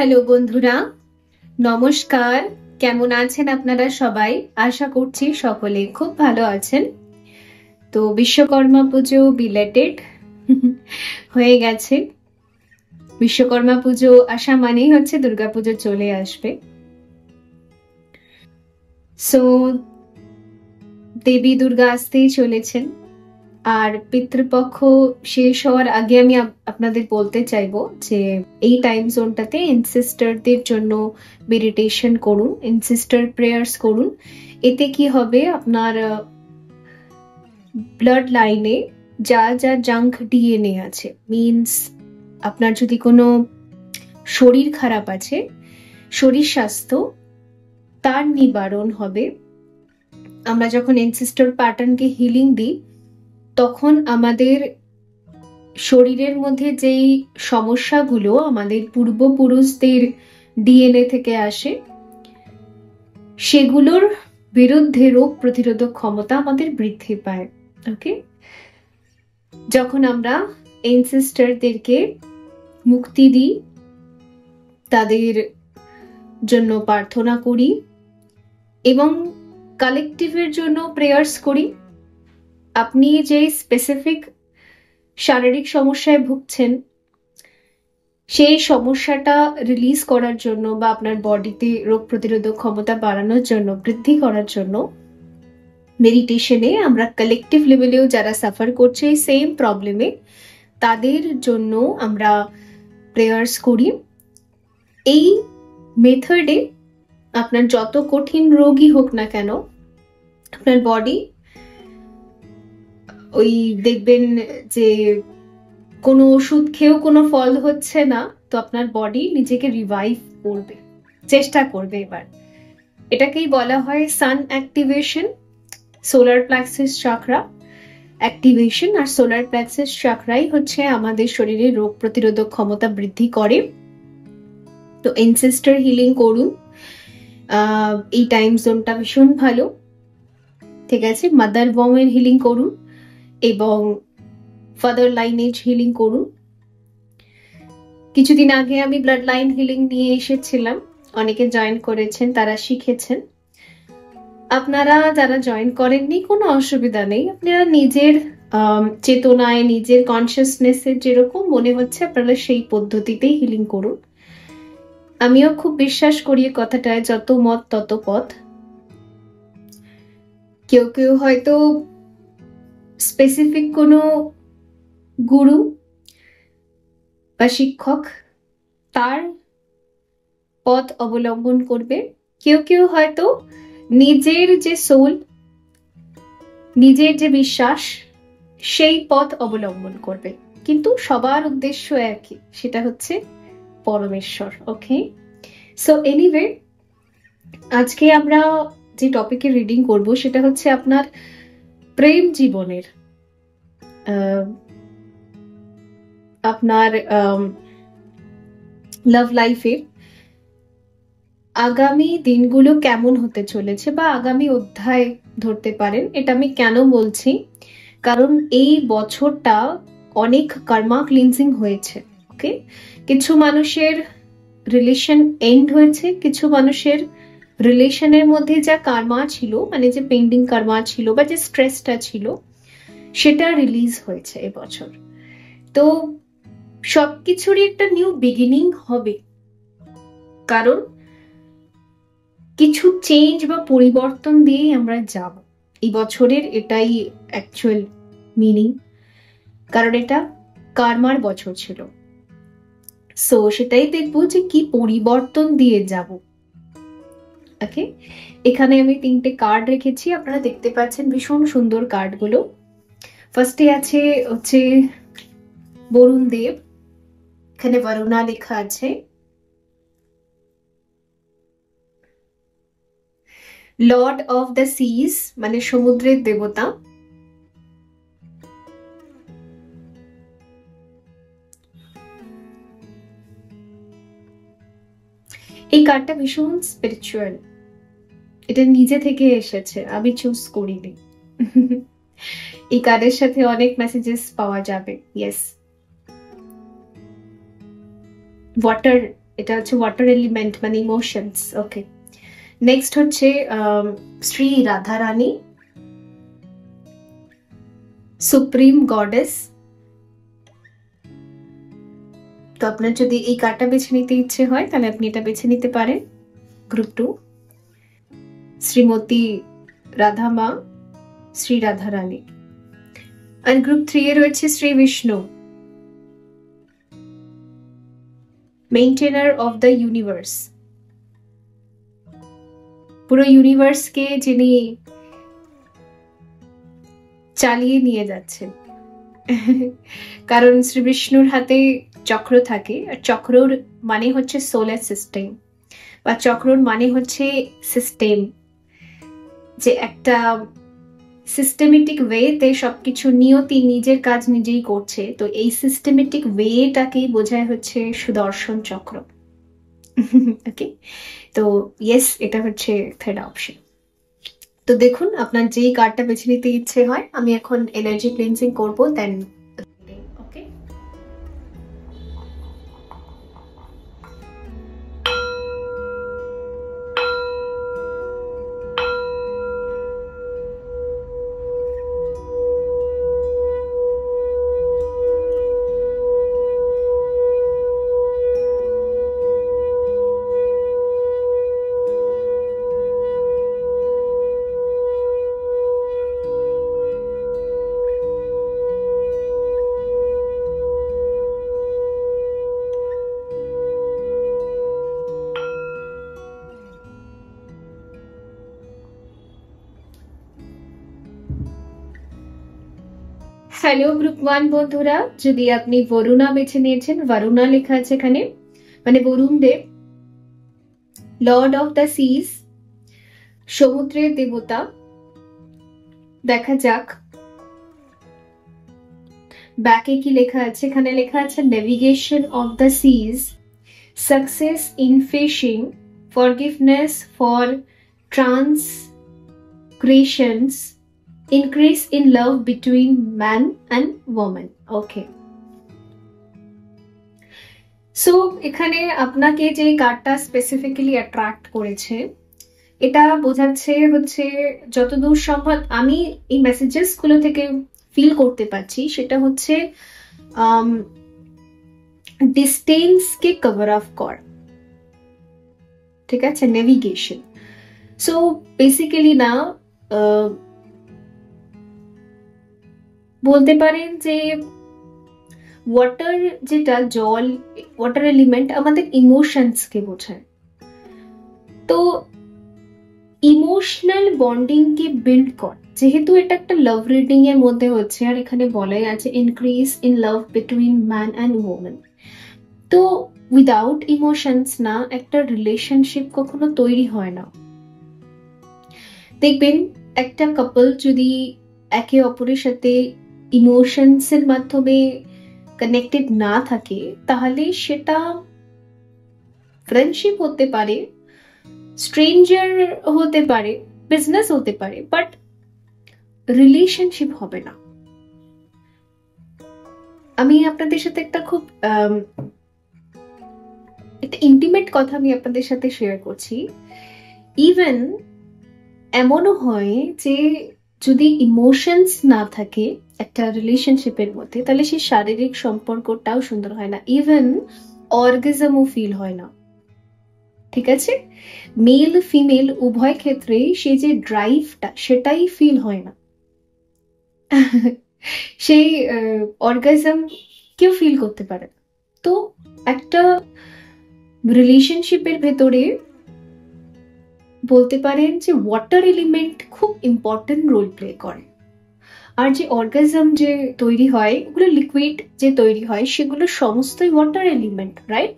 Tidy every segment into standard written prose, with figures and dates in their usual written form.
Hello বন্ধুরা, নমস্কার। কেমন আছেন আপনারা সবাই? আশা করছি সকলে খুব ভালো আছেন। তো বিশ্বকর্মা পুজো বিলেটেড হয়ে গেছে। বিশ্বকর্মা পুজো আসা মানেই হচ্ছে দুর্গাপুজো চলে আসবে। সো দেবী দুর্গা আসতেই চলেছেন, আর পিতৃপক্ষ শেষ হওয়ার আগে আমি আপনাদের বলতে চাইবো যে এই টাইম জোনটাতে এনসেস্টরদের জন্য মেডিটেশন করুন, এনসেস্টর প্রেয়ার্স করুন। এতে কি হবে, আপনার ব্লাড লাইনে যা যা জাঙ্ক ডিএনএ আছে, মিনস আপনার যদি কোনো শরীর খারাপ আছে, শরীর স্বাস্থ্য, তার নিবারণ হবে। আমরা যখন এনসেস্টর প্যাটার্নকে হিলিং দিই, তখন আমাদের শরীরের মধ্যে যেই সমস্যাগুলো আমাদের পূর্বপুরুষদের ডিএনএ থেকে আসে, সেগুলোর বিরুদ্ধে রোগ প্রতিরোধক ক্ষমতা আমাদের বৃদ্ধি পায়। ওকে, যখন আমরা এনসেস্টরদেরকে মুক্তি দিই, তাদের জন্য প্রার্থনা করি এবং কালেকটিভের জন্য প্রেয়ার্স করি, আপনি যে স্পেসিফিক শারীরিক সমস্যায় ভুগছেন, সেই সমস্যাটা রিলিজ করার জন্য বা আপনার বডিতে রোগ প্রতিরোধক ক্ষমতা বাড়ানোর জন্য, বৃদ্ধি করার জন্য মেডিটেশনে আমরা কালেকটিভ লেভেলেও যারা সাফার করছে এই সেম প্রবলেমে, তাদের জন্য আমরা প্রেয়ার্স করি। এই মেথডে আপনার যত কঠিন রোগই হোক না কেন, আপনার বডি ওই দেখবেন যে কোনো ওষুধ খেয়েও কোনো ফল হচ্ছে না, তো আপনার বডি নিজেকে রিভাইভ করবে, চেষ্টা করবে। এবার এটাকেই বলা হয় সান অ্যাক্টিভেশন, সোলার প্লেক্সাস চাকরা অ্যাক্টিভেশন। আর সোলার প্লেক্সাস চাকরাই হচ্ছে আমাদের শরীরে রোগ প্রতিরোধক ক্ষমতা বৃদ্ধি করে। তো এনসেস্টর হিলিং করুন, এই টাইম জোনটা ভীষণ ভালো, ঠিক আছে। মাদার ওয়ার্মের হিলিং করুন এবং ফাদার লাইনেজ হিলিং করুন। কিছুদিন আগে আমি ব্লাড লাইন হিলিং নিয়ে এসেছিলাম, অনেকে জয়েন করেছেন, তারা শিখেছেন। আপনারা যারা জয়েন করেননি, কোনো অসুবিধা নেই, আপনারা নিজের চেতনায়, নিজের কনসিয়াসনেসের যেরকম মনে হচ্ছে আপনারা সেই পদ্ধতিতেই হিলিং করুন। আমিও খুব বিশ্বাস করি কথাটায়, যত মত তত পথ। কেউ কেউ হয়তো স্পেসিফিক কোনো গুরু বা শিক্ষক, তার পথ অবলম্বন করবে। কেউ কেউ হয়তো নিজের যে সোল, নিজের যে বিশ্বাস, সেই পথ অবলম্বন করবে, কিন্তু সবার উদ্দেশ্য একই, সেটা হচ্ছে পরমেশ্বর। ওকে, সো এনিওয়ে, আজকে আমরা যে টপিকে রিডিং করব সেটা হচ্ছে আপনার প্রেম জীবনের, আপনার লাভ লাইফের আগামী দিনগুলো কেমন হতে চলেছে, বা আগামী অধ্যায় ধরতে পারেন। এটা আমি কেন বলছি, কারণ এই বছরটা অনেক কর্মা ক্লিনজিং হয়েছে। ওকে, কিছু মানুষের রিলেশন এন্ড হয়েছে, কিছু মানুষের রিলেশনের মধ্যে যা কর্মা ছিল, মানে যে পেন্ডিং কর্মা ছিল বা যে স্ট্রেসটা ছিল, সেটা রিলিজ হয়েছে এবছর। তো সবকিছুরই একটা নিউ বিগিনিং হবে, কারণ কিছু চেঞ্জ বা পরিবর্তন দিয়ে আমরা যাব এই বছরের, এটাই অ্যাকচুয়াল মিনিং, কারণ এটা কর্মার বছর ছিল। সো সেটাই দেখবো যে কি পরিবর্তন দিয়ে যাব। ওকে, এখানে আমি 3টে কার্ড রেখেছি, আপনারা দেখতে পাচ্ছেন ভীষণ সুন্দর কার্ডগুলো। ফার্স্টে আছে হচ্ছে বরুণ দেব, এখানে বরুণা লেখা আছে। লর্ড অফ দ্য সিজ, মানে সমুদ্রের দেবতা। এই কার্ডটা ভীষণ স্পিরিচুয়াল, এটা নিজে থেকে এসেছে, আমি চুজ করিনি। এই কার্ডের সাথে অনেক মেসেজেস পাওয়া যাবে। ইয়েস, ওয়াটার এটা হচ্ছে ওয়াটার এলিমেন্ট, মানে ইমোশনস। ওকে, নেক্সট হচ্ছে শ্রী রাধা রানী, সুপ্রিম গডেস। তো আপনার যদি এই কার্ডটা বেছে নিতে ইচ্ছে হয় তাহলে আপনি এটা বেছে নিতে পারেন। গ্রুপ 2 শ্রীমতী রাধা মা, শ্রী রাধা রানী। আর গ্রুপ 3 এ রয়েছে Shri Vishnu, maintainer of the universe. পুরো ইউনিভার্সকে যিনি চালিয়ে নিয়ে যাচ্ছেন। কারণ শ্রী বিষ্ণুর হাতে চক্র থাকে, আর চক্রর মানে হচ্ছে সোলার সিস্টেম, বা চক্রর মানে হচ্ছে সিস্টেম, যে একটা সিস্টেমেটিক ওয়েতে সবকিছু নিয়তি নিজের কাজ নিজেই করছে। তো এই সিস্টেমেটিক ওয়েটাকেই বোঝায় হচ্ছে সুদর্শন চক্র। ওকে, তো ইয়েস, এটা হচ্ছে থার্ড অপশন। তো দেখুন আপনার যেই কার্ডটা বেছে নিতে ইচ্ছে হয়, আমি এখন এনার্জি ক্লিনজিং করবো, দেন ওকে। হ্যালো গ্রুপ 1 বন্ধুরা, যদি আপনি বরুণা বেছে নিয়েছেন, বরুণা লেখা আছে এখানে, মানে বরুণ দেব, লর্ড অফ দ্য সিজ, সমুদ্রের দেবতা। দেখা যাক ব্যাকে কি লেখা আছে। এখানে লেখা আছে navigation of the seas, success in fishing, forgiveness for transgressions, increase in love between man and woman. Okay, so এখানে আপনাকে যে কার্ডটা স্পেসিফিক্যালি অ্যাট্রাক্ট করেছে, এটা বোঝাচ্ছে হচ্ছে, যতদূর সম্ভব আমি এই মেসেজেস গুলো থেকে ফিল করতে পারছি, সেটা হচ্ছে ডিস্টেন্স কে কভার আপ কর। ঠিক আছে, নেভিগেশন। সো বেসিক্যালি না, বলতে পারেন যে ওয়াটার, যেটা জল, ওয়াটার এলিমেন্ট আমাদের ইমোশনস কে বোঝায়। তো ইমোশনাল বন্ডিং কে বিল্ড কর, যেহেতু এটা একটা লাভ রিডিং এর মধ্যে হচ্ছে, আর এখানে বলাই আছে increase in love between man and women. তো উইদাউট ইমোশনস না একটা রিলেশনশিপ কখনো তৈরি হয় না। দেখবেন একটা কাপল যদি একে অপরের সাথে ইমোশনস এর মাধ্যমে কানেক্টেড না থাকে, তাহলে সেটা ফ্রেন্ডশিপ হতে পারে, স্ট্রেঞ্জার হতে পারে, বিজনেস হতে পারে, বাট রিলেশনশিপ হবে না। আমি আপনাদের সাথে একটা খুব একটা ইন্টিমেট কথা আমি আপনাদের সাথে শেয়ার করছি। ইভেন এমনও হয় যে যদি ইমোশনস না থাকে একটা রিলেশনশিপের মধ্যে, তাহলে সেই শারীরিক সম্পর্কটাও সুন্দর হয় না, ইভেন অর্গাজমও ফিল হয় না। ঠিক আছে, মেল ফিমেল উভয় ক্ষেত্রে সেই যে ড্রাইভটা, সেটাই ফিল হয় না। সেই অর্গাজম কেউ ফিল করতে পারে না। তো একটা রিলেশনশিপের ভেতরে বলতে পারেন যে ওয়াটার এলিমেন্ট খুব ইম্পর্টেন্ট রোল প্লে করে। আর যে অর্গাজম যে তৈরি হয়, ওগুলো লিকুইড যে তৈরি হয়, সেগুলো সমস্তই ওয়াটার এলিমেন্ট, রাইট?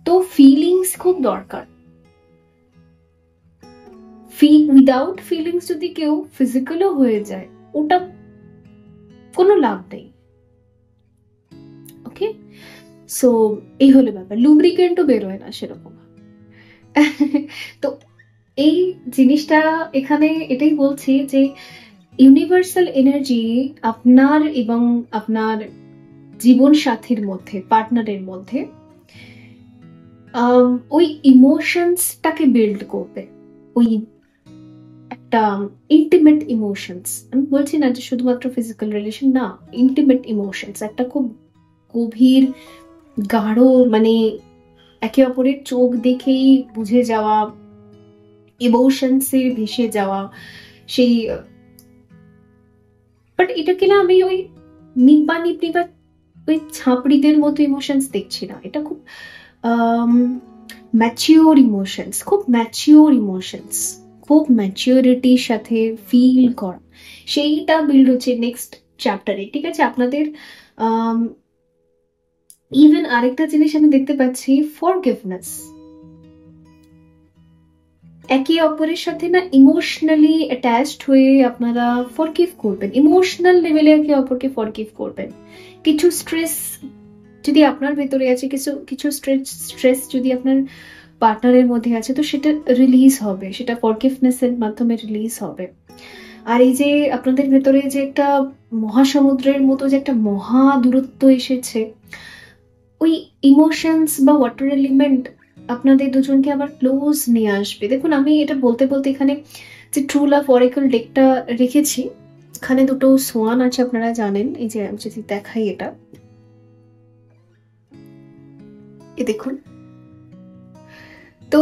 তো ফিলিংস খুব দরকার। উইদাউট ফিলিংস যদি কেউ ফিজিক্যালও হয়ে যায়, ওটা কোনো লাভ নেই। ওকে, সো এই হলো ব্যাপার। লুব্রিকেন্টও বেরোয় না সেরকম। তো এই জিনিসটা এখানে এটাই বলছি যে ইউনিভার্সাল এনার্জি আপনার এবং আপনার জীবন সাথীর মধ্যে, পার্টনারের মধ্যে ওই ইমোশনসটাকে বিল্ড করবে, ওই একটা ইন্টিমেট ইমোশনস। আমি বলছি না যে শুধুমাত্র ফিজিক্যাল রিলেশন, না, ইন্টিমেট ইমোশনস, একটা খুব গভীর গাঢ়, মানে একে অপরের চোখ দেখেই বুঝে যাওয়া, ইমোশনসে ভেসে যাওয়া, সেই। বাট এটাকে না আমি ওই নিব্বা নিবনি বা ওই ছাপড়িদের মতো ইমোশনস দেখছি না, এটা খুব ম্যাচিওর ইমোশনস, খুব ম্যাচিওর ইমোশনস, খুব ম্যাচিওরিটির সাথে ফিল করা, সেইটা বিল্ড হচ্ছে নেক্সট চ্যাপ্টারে। ঠিক আছে, আপনাদের ইভেন আরেকটা জিনিস আমি দেখতে পাচ্ছি, ফরগিভনেস। একে অপরের সাথে না ইমোশনালি অ্যাটাচড হয়ে আপনারা ফরগিভ করবেন, ইমোশনাল লেভেলে একে অপরকে ফরগিভ করবেন। কিছু স্ট্রেস যদি আপনার ভেতরে আছে, কিছু কিছু স্ট্রেস যদি আপনার পার্টনারের মধ্যে আছে, তো সেটা রিলিজ হবে, সেটা ফরগিভনেসের মাধ্যমে রিলিজ হবে। আর এই যে আপনাদের ভেতরে যে একটা মহাসমুদ্রের মতো যে একটা মহা দূরত্ব এসেছে, ওই ইমোশনস বা ওয়াটার এলিমেন্ট আপনাদের দুজনকে আবার ক্লোজ নিয়ে আসবে। দেখুন, আমি এটা বলতে বলতে এখানে যে ট্রু লাভ অরেকল ডেকটা রেখেছি, এখানে দুটো সোয়ান আছে, আপনারা জানেন। এই যে আমি যদি দেখাই, এটা এ দেখুন, তো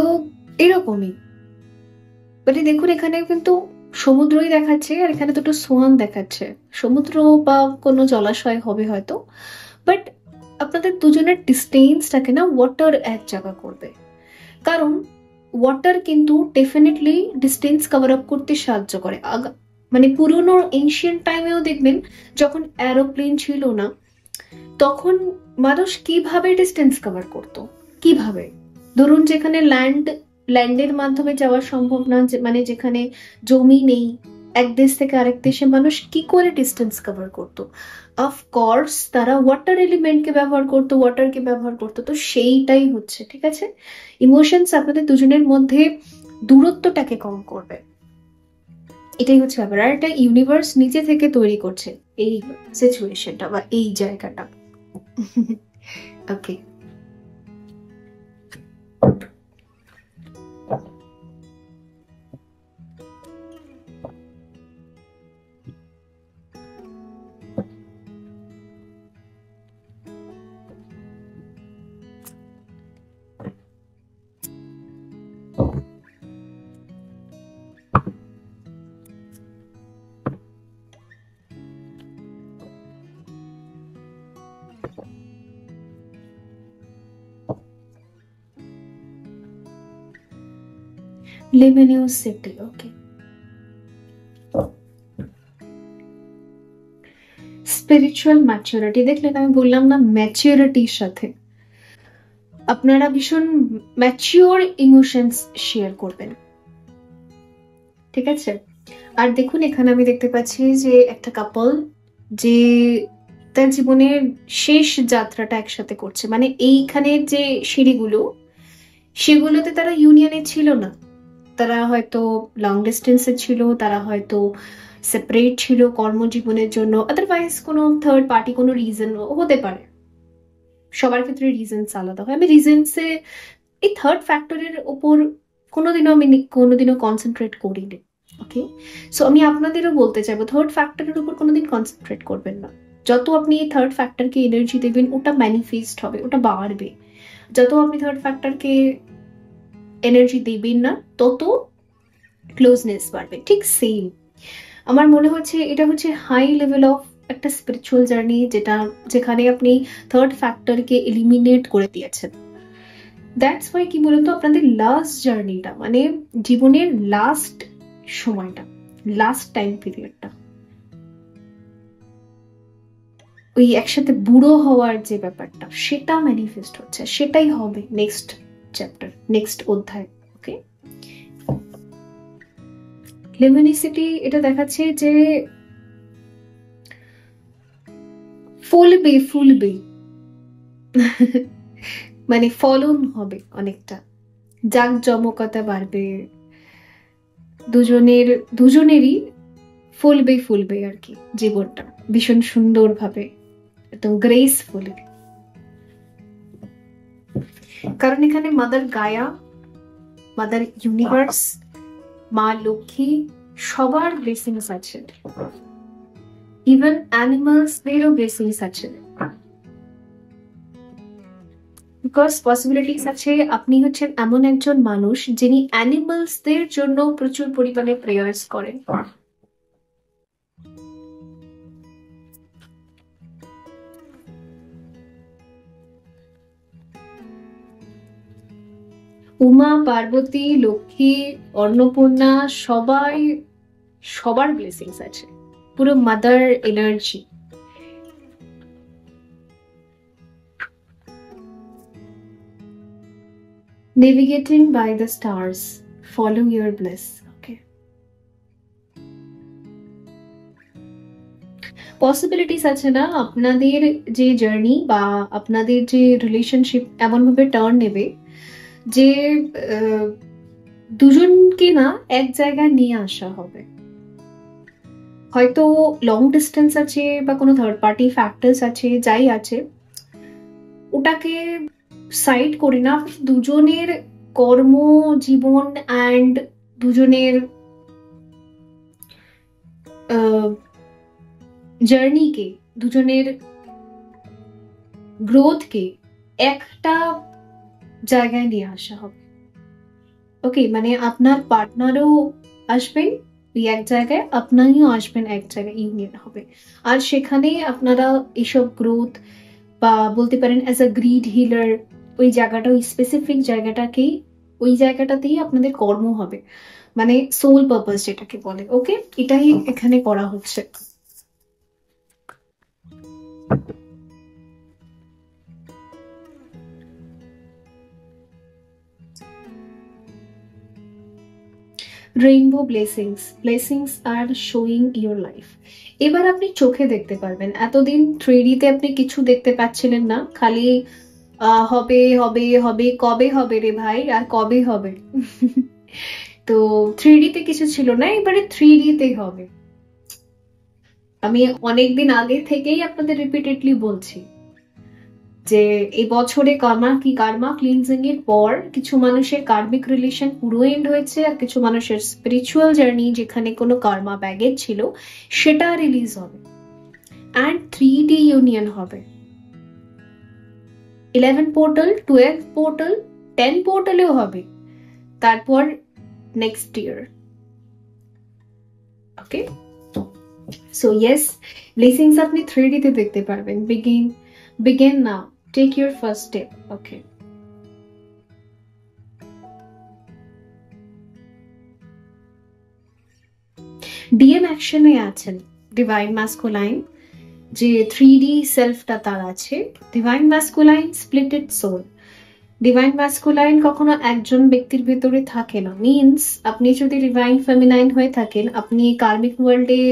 এরকমই, মানে দেখুন এখানে কিন্তু সমুদ্রই দেখাচ্ছে, আর এখানে দুটো সোয়ান দেখাচ্ছে। সমুদ্র বা কোনো জলাশয় হবে হয়তো, বাট আপনাদের দুজনের ডিস্টেন্সটাকে না ওয়াটার এক জায়গা করবে। কারণ ওয়াটার কিন্তু ডেফিনেটলি ডিস্টেন্স কভার আপ করতে সাহায্য করে। মানে পুরোনো এনশিয়েন্ট টাইমেও দেখবেন, যখন এরোপ্লেন ছিল না, তখন মানুষ কিভাবে ডিস্টেন্স কভার করতো, কিভাবে? ধরুন যেখানে ল্যান্ডের মাধ্যমে যাওয়া সম্ভব না, মানে যেখানে জমি নেই, এক দেশ থেকে আরেক দেশে মানুষ কি করে ডিস্টেন্স কভার করতো? অফকোর্স তারা ওয়াটার এলিমেন্টকে ব্যবহার করতো, ওয়াটারকে ব্যবহার করতো। তো সেইটাই হচ্ছে, ঠিক আছে, ইমোশনস আপনাদের দুজনের মধ্যে দূরত্বটাকে কম করবে, এটাই হচ্ছে ব্যাপার। আর এটা ইউনিভার্স নিজে থেকে তৈরি করছে এই সিচুয়েশনটা বা এই জায়গাটা। ওকে, luminosity, ওকে। স্পিরিচুয়াল ম্যাচুরিটি, দেখলেন আমি বললাম না, ম্যাচুরিটির সাথে আপনারা ভীষণ ম্যাচিওর ইমোশনস শেয়ার করবেন, ঠিক আছে। আর দেখুন এখানে আমি দেখতে পাচ্ছি যে একটা কাপল যে তার জীবনের শেষ যাত্রাটা একসাথে করছে, মানে এইখানের যে সিঁড়িগুলো, সেগুলোতে তারা ইউনিয়নে ছিল না, তারা হয়তো লং ডিস্টেন্সে ছিল, তারা হয়তো সেপারেট ছিল কর্মজীবনের জন্য, আদারওয়াইজ কোনো থার্ড পার্টি কোনো রিজন হতে পারে, সবার ক্ষেত্রে রিজনস আলাদা হয়। আমি রিজনসে এই থার্ড ফ্যাক্টরের উপর কোনোদিনও কনসেন্ট্রেট করিনি, ওকে। সো আমি আপনাদেরও বলতে চাইবো, থার্ড ফ্যাক্টরের উপর কোনোদিন কনসেন্ট্রেট করবেন না। যত আপনি এই থার্ড ফ্যাক্টরকে এনার্জি দেবেন, ওটা ম্যানিফেস্ট হবে, ওটা বাড়বে। যত আপনি থার্ড ফ্যাক্টরকে এনার্জি দেবেন না, তত ক্লোজনেস বাড়বে। ঠিক সেম আমার মনে হচ্ছে এটা হচ্ছে হাই লেভেল অফ একটা স্পিরিচুয়াল জার্নি, যেখানে আপনি থার্ড ফ্যাক্টরকে এলিমিনেট করে দিয়েছেন। দ্যাটস ওয়াই কি বলতো, আপনাদের লাস্ট জার্নিটা, মানে জীবনের লাস্ট সময়টা, লাস্ট টাইম পিরিয়ডটা, ওই একসাথে বুড়ো হওয়ার যে ব্যাপারটা, সেটা ম্যানিফেস্ট হচ্ছে, সেটাই হবে নেক্সট চ্যাপ্টার, নেক্সট অধ্যায়, ওকে। লিউমিনিসিটি এটা দেখাচ্ছে যে ফুলবে মানে ফলন হবে অনেকটা, জাঁকজমকতা বাড়বে, দুজনেরই ফুলবে আর কি, জীবনটা ভীষণ সুন্দরভাবে, একদম গ্রেসফুলি। কারণ এখানে মাদার গায়া, মাদার ইউনিভার্স, মা লক্ষ্মী সবার ব্লেসিংস আছে, ইভেন অ্যানিমালসদেরও ব্লেসিংস আছে। বিকজ পসিবিলিটিস আছে আপনি হচ্ছেন এমন একজন মানুষ যিনি অ্যানিমালসদের জন্য প্রচুর পরিমাণে প্রেয়ার্স করেন। উমা, পার্বতী, লক্ষ্মী, অন্নপূর্ণা সবার ব্লেসিংস আছে, পুরো mother energy. Navigating by the stars, follow your bless. Okay, possibilities আছে না আপনাদের যে জার্নি বা আপনাদের যে রিলেশনশিপ এমনভাবে টার্ন নেবে যে দুজনকে না এক জায়গায় নিয়ে আসা হবে। হয়তো লং ডিস্টেন্স আছে বা কোনো থার্ড পার্টি ফ্যাক্টরস আছে, যাই আছে ওটাকে সাইড করি না, দুজনের কর্ম জীবন অ্যান্ড দুজনের জার্নিকে, দুজনের গ্রোথকে একটা জায়গায় নিয়ে আসা হবে। ওকে, মানে আপনার পার্টনারও আসবেন এক জায়গায়, আপনারও আসবেন এক জায়গায়, ইউনিয়ন হবে। আর সেখানে আপনারা এইসব গ্রোথ বা বলতে পারেন অ্যাজ আ গ্রিড হিলার, ওই জায়গাটা, ওই স্পেসিফিক জায়গাটাকেই, ওই জায়গাটাতেই আপনাদের কর্ম হবে, মানে সোল পারপাস যেটাকে বলে। ওকে, এটাই এখানে করা হচ্ছে। Rainbow blessings R showing your life. এবার আপনি চোখে দেখতে পারবেন। এতদিন 3D তে আপনি কিছু দেখতে পাচ্ছিলেন না, খালি হবে হবে হবে, কবে হবে রে ভাই, আর কবে হবে। তো 3D তে কিছু ছিল না, এবারে 3D তেই হবে। আমি অনেকদিন আগে থেকেই আপনাদের রিপিটেডলি বলছি যে এই বছরে কার্মা ক্লিনজিং এর পর কিছু মানুষের কার্মিক রিলেশন পুরো এন্ড হয়েছে, আর কিছু মানুষের স্পিরিচুয়াল জার্নি যেখানে কোনো কার্মা ব্যাগেজ ছিল সেটা রিলিজ হবে, অ্যান্ড 3D ইউনিয়ন হবে। 11 পোর্টাল, 12 পোর্টাল, 10 পোর্টালেও হবে, তারপর নেক্সট ইয়ার। ওকে, সো ইয়েস, ব্লেসিংস আপনি 3D তে দেখতে পারবেন। begin now, take your first step. Okay, DM অ্যাকশনে আছেন ডিভাইন ম্যাসকুলাইন, যে 3D সেলফটা তার আছে। Divine masculine splitted soul. Divine masculine কখনো একজন ব্যক্তির ভেতরে থাকে না, মিনস আপনি যদি ডিভাইন ফেমিনাইন হয়ে থাকেন, আপনি কার্মিক ওয়ার্ল্ডে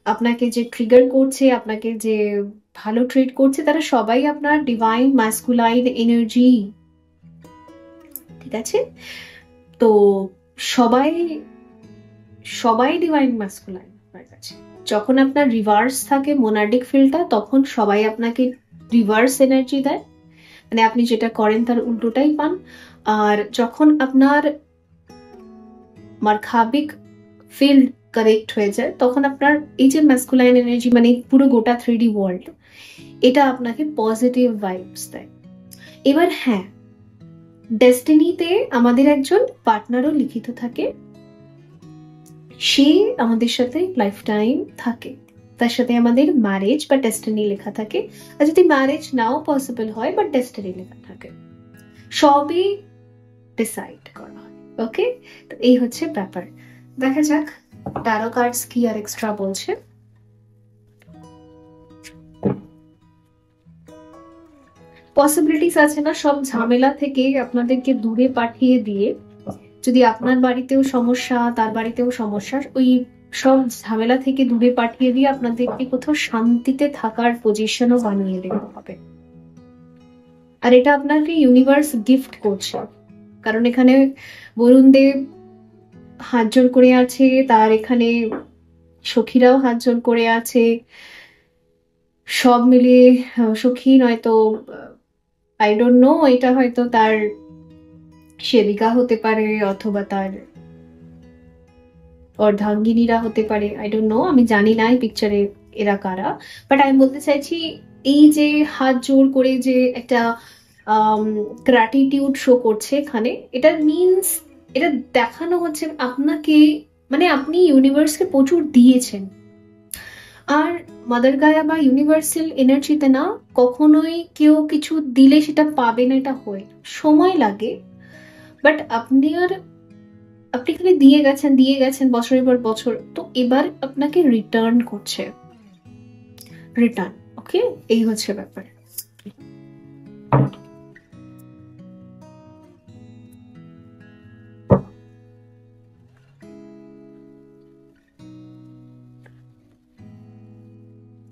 আপনাকে যে ট্রিগার করছে, আপনাকে যে ভালো ট্রিট করছে, তারা সবাই আপনার ডিভাইন ম্যাসকুলাইন এনার্জি। ঠিক আছে, তো সবাই ডিভাইন ম্যাসকুলাইন হয়ে গেছে। যখন আপনার রিভার্স থাকে মোনার্ডিক ফিল্ডটা, তখন সবাই আপনাকে রিভার্স এনার্জি দেয়, মানে আপনি যেটা করেন তার উল্টোটাই পান। আর যখন আপনার মার্খাবিক ফিল্ড কারেক্ট হয়ে যায়, তখন আপনার এই যে ম্যাসকুলাইন এনার্জি, মানে পুরো গোটা 3D ওয়ার্ল্ড, এটা আপনাকে পজিটিভ ভাইবস দেয়। এবার হ্যাঁ, ডেস্টিনিতে আমাদের একজন পার্টনারও লিখিত থাকে, সে আমাদের সাথে লাইফ টাইম থাকে, তার সাথে আমাদের ম্যারেজ বা ডেস্টিনি লেখা থাকে। আর যদি ম্যারেজ নাও পসিবল হয় বা ডেস্টিনি লেখা থাকে, সবই ডিসাইড করা হয়। ওকে, তো এই হচ্ছে ব্যাপার। দেখা যাক ট্যারো কার্ডস কি আর এক্সট্রা বলছে। পসিবিলিটিস আছে না সব ঝামেলা থেকে আপনাদেরকে দূরে পাঠিয়ে দিয়ে, যদি আপনার বাড়িতেও সমস্যা, তার বাড়িতেও সমস্যা, ওই সব ঝামেলা থেকে দূরে পাঠিয়ে দিয়ে আপনাদেরকে কোথাও শান্তিতে থাকার পজিশনও বানিয়ে দেওয়া হবে। আর এটা আপনাকে ইউনিভার্স গিফট করছে, কারণ এখানে বরুণ দেব হাত জোড় করে আছে, তার এখানে সখীরাও হাত জোড় করে আছে, সব মিলিয়ে সখী নয়তো আই ডোন্ট নো, এটা হয়তো তার সেবিকা হতে পারে অথবা তার অর্ধাঙ্গিনীরা হতে পারে, আই ডোন্ট নো, আমি জানি না এই পিকচারে এরা কারা। বাট আমি বলতে চাইছি এই যে হাত জোর করে যে একটা গ্র্যাটিটিউড শো করছে এখানে, এটা মিনস, এটা দেখানো হচ্ছে আপনাকে, মানে আপনি ইউনিভার্সকে প্রচুর দিয়েছেন। আর মাদার গায়া বা ইউনিভার্সাল এনার্জিতে না কখনোই কেউ কিছু দিলে সেটা পাবে না, এটা হয়, সময় লাগে। বাট আপনি খালি দিয়ে গেছেন বছরের পর বছর, তো এবার আপনাকে রিটার্ন করছে, রিটার্ন। ওকে, এই হচ্ছে ব্যাপার।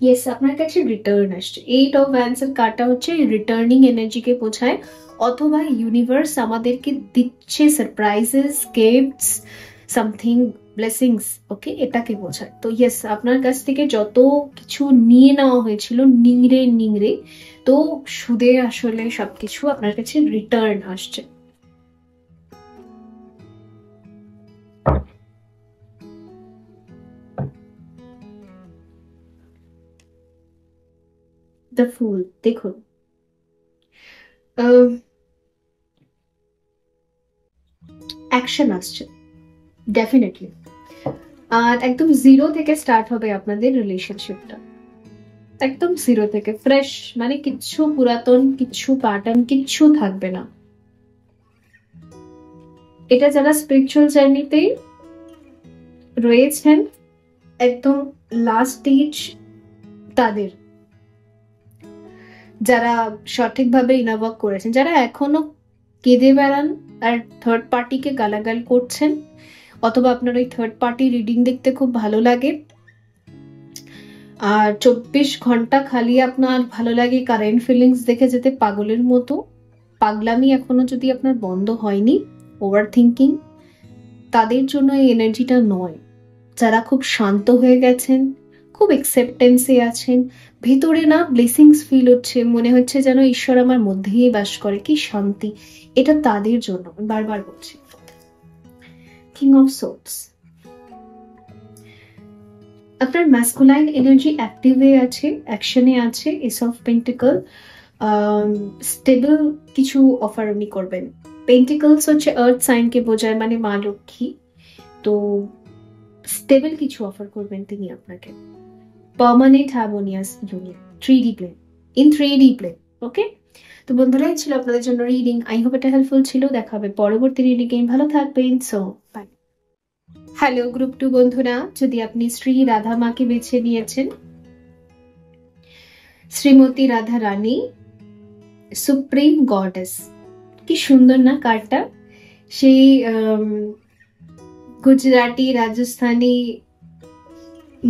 ইয়েস, আপনার কাছে রিটার্ন আসছে। 8 অফ ওয়ান্স এর কার্ডটা হচ্ছে রিটার্নিং এনার্জিকে বোঝায়, অথবা ইউনিভার্স আমাদেরকে দিচ্ছে সারপ্রাইজেস, গিফটস, সামথিং, ব্লেসিংস। ওকে, এটাকে বোঝায়। তো ইয়েস, আপনার কাছ থেকে যত কিছু নিয়ে নেওয়া হয়েছিল নিংড়ে নিংড়ে, তো সুদে আসলে সবকিছু আপনার কাছে রিটার্ন আসছে। দ্য ফুল, দেখুন অ্যাকশন আসছে ডেফিনেটলি। আর একদম জিরো থেকে স্টার্ট হবে আপনাদের রিলেশনশিপটা, একদম জিরো থেকে ফ্রেশ, মানে কিচ্ছু পুরাতন, কিচ্ছু প্যাটার্ন, কিচ্ছু থাকবে না। এটা যারা স্পিরিচুয়াল জার্নিতে রয়েছেন একদম লাস্ট স্টেজ, তাদের, যারা সঠিকভাবে ইনাভক করেছেন, যারা এখনো কেঁদে বেড়ান আর থার্ড পার্টিকে গালাগাল করছেন, অথবা আপনার ওই থার্ড পার্টি রিডিং দেখতে খুব ভালো লাগে, আর 24 ঘন্টা খালি আপনার ভালো লাগে কারেন্ট ফিলিংস দেখে যেতে পাগলের মতো, পাগলামি এখনো যদি আপনার বন্ধ হয়নি, ওভার থিঙ্কিং, তাদের জন্য এই এনার্জিটা নয়। যারা খুব শান্ত হয়ে গেছেন, খুব অ্যাকসেপ্টেন্সে আছেন, ভেতরে না ব্লেসিংস ফিল হচ্ছে, মনে হচ্ছে যেন ঈশ্বর আমার মধ্যেই বাস করে, কি শান্তি, এটা তাদের জন্য। বারবার বলছি, কিং অফ সোর্ডস, আপনার ম্যাসকুলাইন এনার্জি অ্যাক্টিভে আছে, অ্যাকশনে আছে। এস অফ পেন্টিকল, স্টেবল কিছু অফার উনি করবেন। পেন্টিকলস হচ্ছে আর্থ সাইনকে বোঝায়, মানে মা লক্ষ্মী, তো স্টেবল কিছু অফার করবেন তিনি আপনাকে। Permanent harmonious union, 3D plane, in 3D plane. Okay, তো বন্ধুরা এই ছিল আপনাদের জন্য রিডিং। আই হোপ এটা হেল্পফুল ছিল। দেখা হবে পরবর্তী রিডিং এ, ভালো থাকবেন। So by. হ্যালো গ্রুপ 2 বন্ধুরা, যদি আপনি শ্রী রাধা মাকে বেছে নিয়েছেন, শ্রীমতী রাধা রানী, সুপ্রিম গডেস, কি সুন্দর না কার্ডটা, সেই গুজরাটি, রাজস্থানী,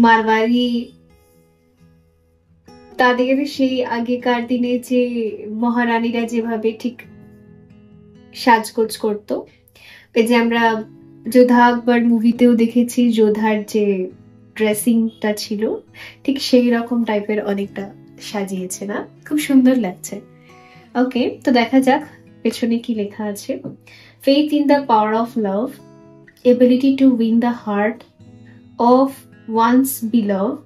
মারওয়ারি, তাদের সেই আগেকার দিনে যে মহারানীরা যেভাবে ঠিক সাজগোজ করতো, এই যে আমরা যোধা আকবর মুভিতেও দেখেছি, যোধার যে ড্রেসিংটা ছিল ঠিক সেই রকম টাইপের অনেকটা সাজিয়েছে না, খুব সুন্দর লাগছে। ওকে, তো দেখা যাক পেছনে কি লেখা আছে। Faith in the power of love, ability to win the heart of wands beloved,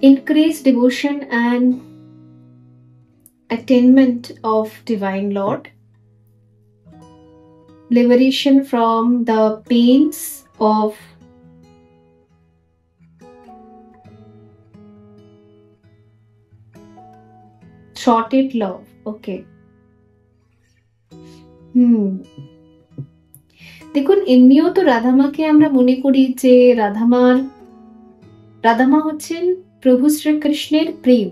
increased devotion and attainment of Divine Lord, liberation from the pains of thwarted love. Okay. দেখুন, এমনিও তো রাধামাকে আমরা মনে করি যে রাধামা হচ্ছেন প্রভু শ্রীকৃষ্ণের প্রেম,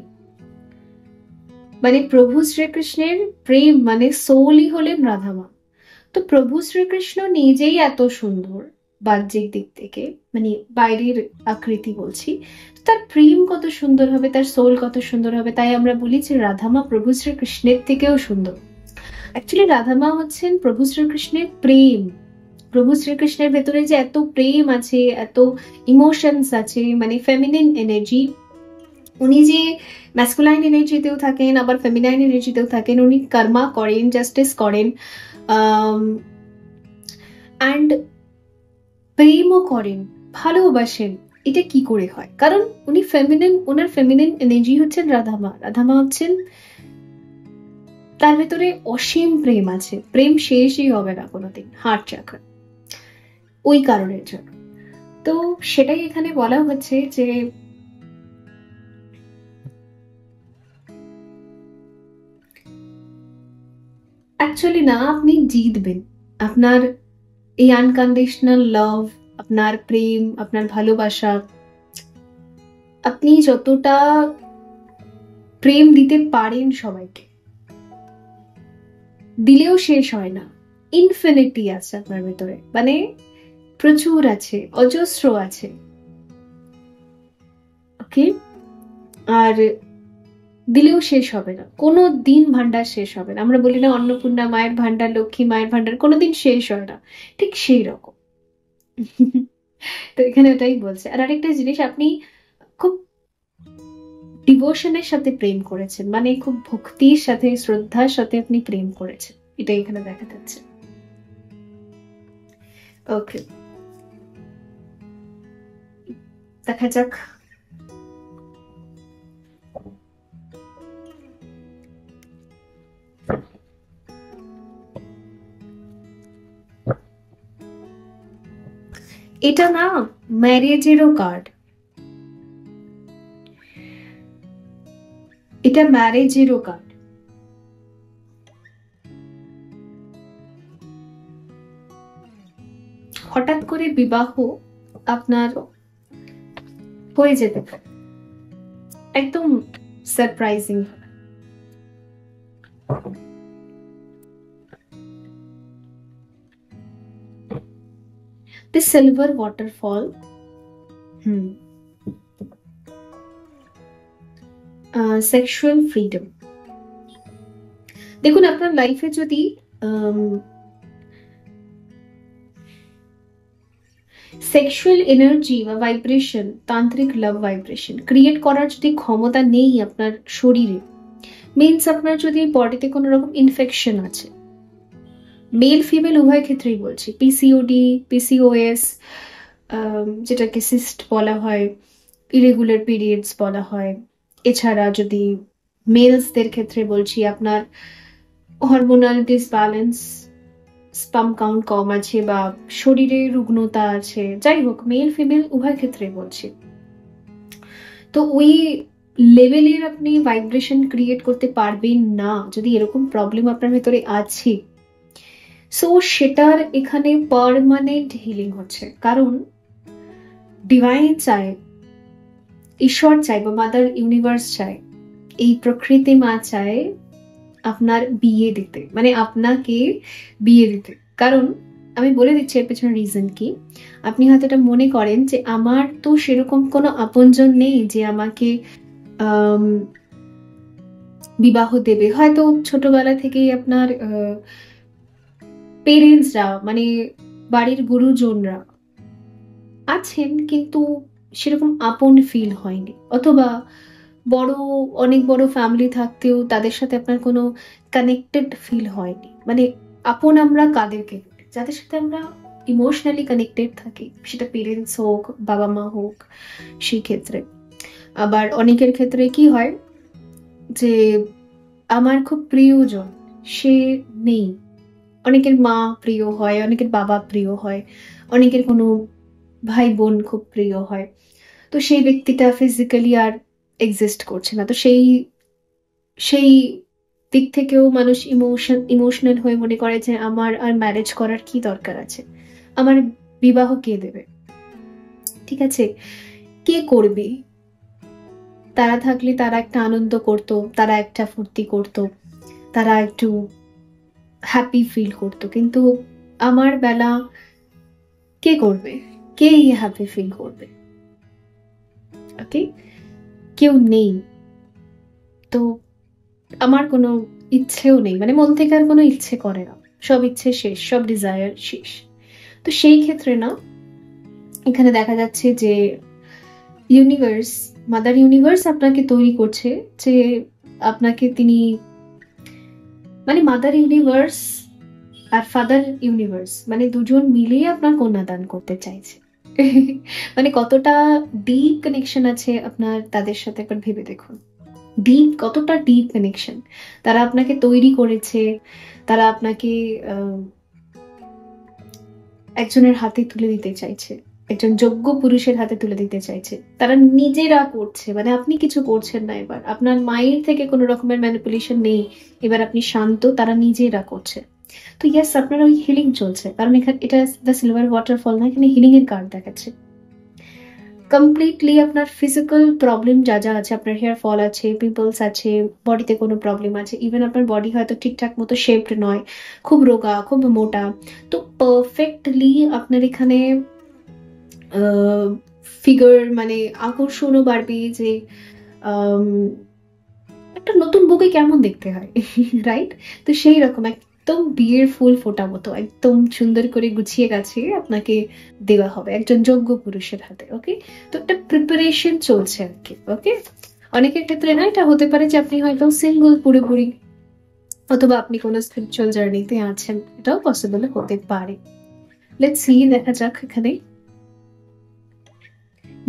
মানে প্রভু শ্রীকৃষ্ণের প্রেম মানে সোলই হলেন রাধামা। তো প্রভু শ্রীকৃষ্ণ নিজেই এত সুন্দর বাহ্যিক দিক থেকে, মানে বাইরের আকৃতি বলছি, তার প্রেম কত সুন্দর হবে, তার সোল কত সুন্দর হবে। তাই আমরা বলি যে রাধামা প্রভু শ্রীকৃষ্ণের থেকেও সুন্দর। অ্যাকচুয়ালি রাধামা হচ্ছেন প্রভু শ্রীকৃষ্ণের প্রেম। প্রভু শ্রীকৃষ্ণের ভেতরে যে এত প্রেম আছে, এত ইমোশনস আছে, মানে ফেমিনিন এনার্জি, উনি যে ম্যাসকুলাইন এনার্জিতেও থাকেন, আবার ফেমিনাইন এনার্জিতেও থাকেন, উনি কর্মা করেন, জাস্টিস করেন, অ্যান্ড প্রেমও করেন, ভালোবাসেন। এটা কি করে হয়? কারণ উনি ফেমিনিন, ওনার ফেমিনিন এনার্জি হচ্ছেন রাধামা। রাধামা হচ্ছেন, তার ভেতরে অসীম প্রেম আছে, প্রেম শেষই হবে না কোনোদিন, হার্ট চাকরা, ওই কারণের জন্য। তো সেটাই এখানে বলা হচ্ছে যে অ্যাকচুয়ালি না, আপনি জিতবেন। আপনার এই আনকন্ডিশনাল লাভ, আপনার প্রেম, আপনার ভালোবাসা, আপনি যতটা প্রেম দিতে পারেন সবাইকে, দিলেও শেষ হয় না। ইনফিনিটি আছে আপনার ভেতরে, মানে প্রচুর আছে, অজস্র আছে। ওকে, আর দিলেও শেষ হবে না, কোনো দিন ভান্ডার শেষ হবে না। আমরা বলি না অন্নপূর্ণা মায়ের ভান্ডার, লক্ষ্মী মায়ের ভান্ডার কোনোদিন শেষ হয় না, ঠিক সেই রকম। তো এখানে ওটাই বলছে। আর আরেকটা জিনিস, আপনি খুব ডিভোশনের সাথে প্রেম করেছেন, মানে খুব ভক্তির সাথে, শ্রদ্ধার সাথে আপনি প্রেম করেছেন, এটা এখানে দেখা যাচ্ছে। ওকে, দেখা যাক। এটা না ম্যারেজেরও কার্ড, এটা ম্যারেজেরও কার্ড। হঠাৎ করে বিবাহ আপনার হয়ে যেতে পারে, একদম surprising. The silver waterfall, sexual freedom. দেখুন, আপনার লাইফে যদি সেক্সুয়াল এনার্জি বা ভাইব্রেশন, তান্ত্রিক লাভ ভাইব্রেশন ক্রিয়েট করার যদি ক্ষমতা নেই আপনার শরীরে, মিনস আপনার যদি বডিতে কোনো রকম ইনফেকশন আছে, মেল ফিমেল উভয় ক্ষেত্রেই বলছি, পিসিওডি, পিসিওএস, যেটাকে সিস্ট বলা হয়, ইরেগুলার পিরিয়ডস বলা হয়, এছাড়া যদি মেলসদের ক্ষেত্রে বলছি আপনার হরমোনাল ডিসব্যালেন্স, স্পাম কাউন্ট কম আছে, বা শরীরে রুগ্নতা আছে, যাই হোক, মেল ফিমেল উভয় ক্ষেত্রে বলছি, তো ওই লেভেলের আপনি ভাইব্রেশন ক্রিয়েট করতে পারবেন না যদি এরকম প্রবলেম আপনার ভেতরে আছে। সো সেটার এখানে পার্মানেন্ট হিলিং হচ্ছে, কারণ ডিভাইন চায়, ঈশ্বর চায়, বা মাদার ইউনিভার্স চায়, এই প্রকৃতি মা চায় আপনার বিয়ে দিতে, মানে আপনাকে বিয়ে দিতে। কারণ আমি বলে দিচ্ছি এর পেছনে রিজন কি। আপনি হয়তো এটা মনে করেন যে আমার তো সেরকম কোনো আপনজন নেই যে আমাকে বিবাহ দেবে। হয়তো ছোটবেলা থেকেই আপনার পেরেন্টসরা, মানে বাড়ির গুরুজনরা আছেন, কিন্তু সেরকম আপন ফিল হয়নি, অথবা বড়, অনেক বড় ফ্যামিলি থাকতেও তাদের সাথে আপনার কোনো কানেক্টেড ফিল হয়নি। মানে আপন আমরা কাদেরকে বলি? যাদের সাথে আমরা ইমোশনালি কানেক্টেড থাকি, সেটা পেরেন্টস হোক, বাবা মা হোক, সেই ক্ষেত্রে। আবার অনেকের ক্ষেত্রে কি হয় যে আমার খুব প্রিয়জন সে নেই, অনেকের মা প্রিয় হয়, অনেকের বাবা প্রিয় হয়, অনেকের কোনো ভাই বোন খুব প্রিয় হয়, তো সেই ব্যক্তিটা ফিজিক্যালি আর এক্সিস্ট করছে না। তো সেই সেই দিক থেকেও মানুষ ইমোশনাল হয়ে মনে করে যে আমার আর ম্যারেজ করার কি দরকার আছে, আমার বিবাহ কে দেবে, ঠিক আছে, কে করবে? তারা থাকলে তারা একটা আনন্দ করতো, তারা একটা ফুর্তি করতো, তারা একটু হ্যাপি ফিল করতো, কিন্তু আমার বেলা কে করবে? কে হ্যাপি ফিল করবে? ওকে, কেউ নেই। তো আমার কোনো ইচ্ছেও নেই, মানে মন থেকে আর কোনো ইচ্ছে করে না, সব ইচ্ছে শেষ, সব ডিজায়ার শেষ। তো সেই ক্ষেত্রে না এখানে দেখা যাচ্ছে যে ইউনিভার্স, মাদার ইউনিভার্স আপনাকে তৈরি করছে, যে আপনাকে তিনি মানে মাদার ইউনিভার্স আর ফাদার ইউনিভার্স মানে দুজন মিলিয়ে আপনার কন্যাদান করতে চাইছে। মানে কতটা ডিপ কানেকশন আছে আপনার তাদের সাথে, একবার ভেবে দেখুন। ডিপ, কতটা ডিপ কানেকশন। তারা আপনাকে তৈরি করেছে, তারা আপনাকে একজনের হাতে তুলে দিতে চাইছে, একজন যোগ্য পুরুষের হাতে তুলে দিতে চাইছে। তারা নিজেরা করছে, মানে আপনি কিছু করছেন না। এবার আপনার মাইন্ড থেকে কোনো রকমের ম্যানিপুলেশন নেই, এবার আপনি শান্ত, তারা নিজেরা করছে। তো ইয়েস, আপনার ওই হিলিং চলছে, কারণ এখানে এটা দ্য সিলভার ওয়াটারফল না, এখানে হিলিং এর কার্ড দেখাচ্ছে। কমপ্লিটলি আপনার ফিজিক্যাল প্রবলেম যা যা আছে, আপনার হেয়ার ফল আছে, পিম্পলস আছে, বডিতে কোনো প্রবলেম আছে, ইভেন আপনার বডি হয়তো ঠিকঠাক মতো শেপড নয়, খুব রোগা, খুব মোটা, তো পারফেক্টলি আপনার এখানে ফিগার মানে আকর্ষণও বাড়বে, যে একটা নতুন বউকে কেমন দেখতে হয়, রাইট? তো সেই রকম একদম বিয়ের ফুল ফোটা মতো একদম সুন্দর করে গুছিয়ে গেছে আপনাকে দেওয়া হবে একজন যোগ্য পুরুষের হাতে। ওকে, তো একটা প্রিপারেশন চলছে আর কি। ওকে, অনেকের ক্ষেত্রে না এটা হতে পারে যে আপনি হয়তো সিঙ্গল পুরোপুরি, অথবা আপনি কোনো স্পিরিচুয়াল জার্নিতে আছেন, এটাও পসিবল হতে পারে। লেটস সি, দেখা যাক এখানে।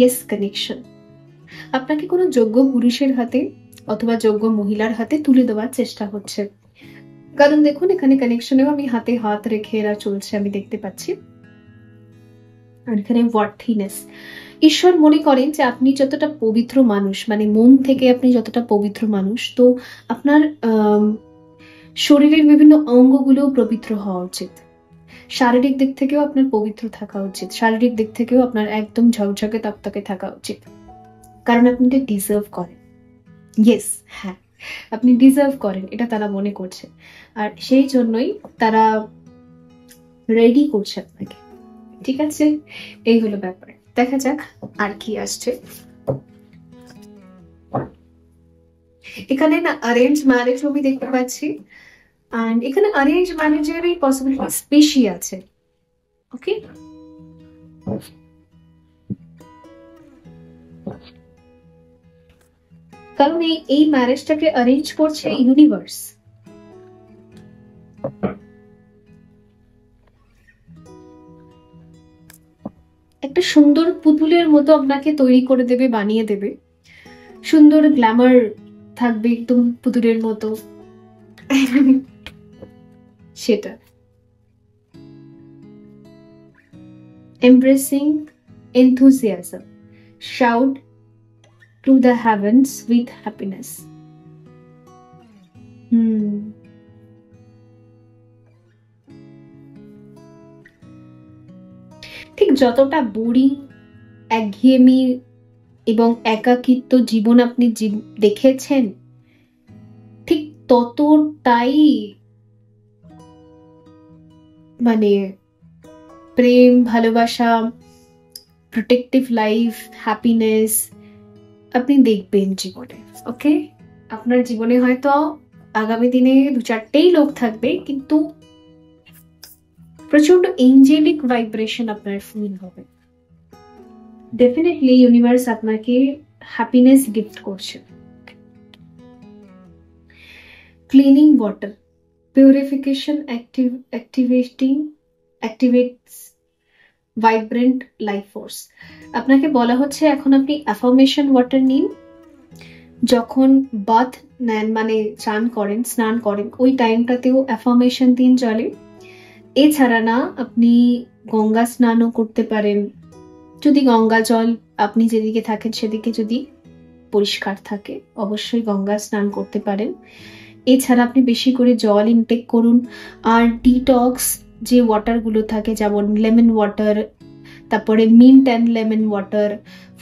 ইয়েস, কানেকশন আপনাকে কোনো যোগ্য পুরুষের হাতে অথবা যোগ্য মহিলার হাতে তুলে দেওয়ার চেষ্টা হচ্ছে। কারণ দেখুন এখানে কানেকশনেও আমি হাতে হাত রেখে এরা চলছে, আমি দেখতে পাচ্ছি। আর এখানে ওয়ার্থিনেস, ঈশ্বর মনে করেন যে আপনি যতটা পবিত্র মানুষ, মানে মন থেকে আপনি যতটা পবিত্র মানুষ, তো আপনার শরীরের বিভিন্ন অঙ্গগুলোও পবিত্র হওয়া উচিত। শারীরিক দিক থেকেও আপনার পবিত্র থাকা উচিত, শারীরিক দিক থেকেও আপনার একদম ঝকঝকে তকতকে থাকা উচিত, কারণ আপনি এটা ডিজার্ভ করেন। ইয়েস, হ্যাঁ, আপনি ডিজার্ভ করেন, এটা তারা মনে করছে। আর সেই জন্যই তারা রেডি করছে আপনাকে। ঠিক আছে, এই হলো ব্যাপার। দেখা যাক আর কি আসছে। এখানে না অ্যারেঞ্জ ম্যারেজ আমি দেখতে পাচ্ছি, এন্ড এখানে অ্যারেঞ্জ ম্যারেজেরই পসিবিলিটি বেশি আছে। ওকে, কারণ এই ম্যারেজটাকে অ্যারেঞ্জ করছে ইউনিভার্স। একটা সুন্দর পুতুলের মতো আপনাকে তৈরি করে দেবে, বানিয়ে দেবে, সুন্দর গ্ল্যামার থাকবে একদম পুতুলের মতো। সেটা embracing enthusiasm, shout to the heavens with happiness. ঠিক যতটা বোরিং, একঘেয়েমি এবং একাকিত্ব জীবন আপনি দেখেছেন, ঠিক ততটাই মানে প্রেম, ভালোবাসা, প্রোটেক্টিভ লাইফ, হ্যাপিনেস আপনি দেখবেন জীবনে। ওকে, আপনার জীবনে হয়তো আগামী দিনে 2-4টেই লোক থাকবে, কিন্তু প্রচন্ড এঞ্জেলিক ভাইব্রেশন আপনার ফিল হবে। ডেফিনেটলি ইউনিভার্স আপনাকে হ্যাপিনেস গিফট করছে। Cleaning water, purification, activates vibrant life force. আপনাকে বলা হচ্ছে এখন আপনি অ্যাফার্মেশন ওয়াটার নিন, যখন বাথ নেন মানে স্নান করেন, ওই টাইমটাতেও অ্যাফার্মেশন দিন জলে। এছাড়া না আপনি গঙ্গা স্নানও করতে পারেন, যদি গঙ্গা জল আপনি যেদিকে থাকেন সেদিকে যদি পরিষ্কার থাকে, অবশ্যই গঙ্গা স্নান করতে পারেন। এছাড়া আপনি বেশি করে জল ইনটেক করুন, আর ডিটক্স যে ওয়াটারগুলো থাকে, যেমন লেমন ওয়াটার, তারপরে mint and lemon water,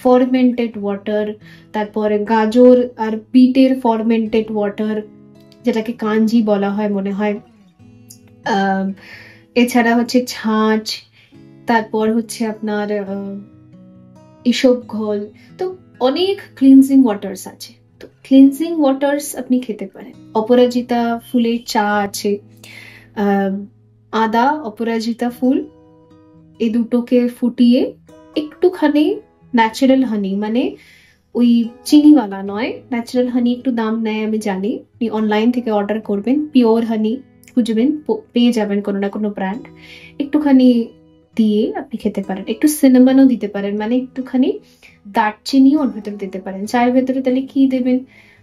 fermented water, তারপরে গাজর আর বিটের ফরমেন্টেড ওয়াটার, যেটাকে কাঞ্জি বলা হয় মনে হয়। এছাড়া হচ্ছে ছাঁচ, তারপর হচ্ছে আপনার এসব ঘোল, তো অনেক ক্লিনজিং ওয়াটার্স আছে। তো ক্লিনজিং ওয়াটার্স আপনি খেতে পারেন। অপরাজিতা ফুলের চা আছে, আদা, অপরাজিতা ফুল, এই দুটোকে ফুটিয়ে একটুখানি ন্যাচারাল হানি, মানে ওই চিনিওয়ালা নয়, ন্যাচারাল হানি একটু দাম নেয় আমি জানি, আপনি অনলাইন থেকে অর্ডার করবেন, পিওর হানি খুঁজবেন, পেয়ে যাবেন কোনো না কোনো ব্র্যান্ড, একটুখানি দিয়ে আপনি খেতে পারেন। একটু সিনেমানও দিতে পারেন, মানে একটুখানি দারচিনিও ওর ভেতরে দিতে পারেন। চায়ের ভেতরে তাহলে কি দেবেন?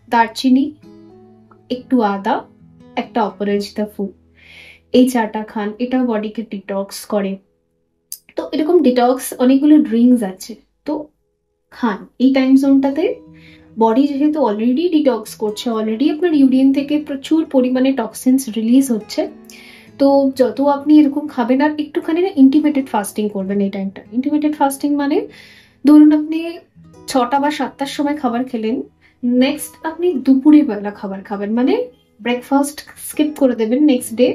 দারচিনি, একটু আদা, একটা অপরাজিতা ফুল, এই চাটা খান, এটা বডিকে ডিটক্স করে। তো এরকম ডিটক্স অনেকগুলো ড্রিঙ্কস আছে, তো খান এই টাইম জোনটাতে। বডি যেহেতু অলরেডি ডিটক্স করছে, অলরেডি আপনার ইউরিন থেকে প্রচুর পরিমাণে টক্সিনস রিলিজ হচ্ছে, তো যত আপনি এরকম খাবেন, আর একটুখানি না ইন্টিমেটেড ফাস্টিং করবেন এই টাইমটা। ইন্টিমেটেড ফাস্টিং মানে ধরুন আপনি 6টা বা 7টার সময় খাবার খেলেন, নেক্সট আপনি দুপুরে বেলা খাবার খাবেন, মানে ব্রেকফাস্ট স্কিপ করে দেবেন নেক্সট ডে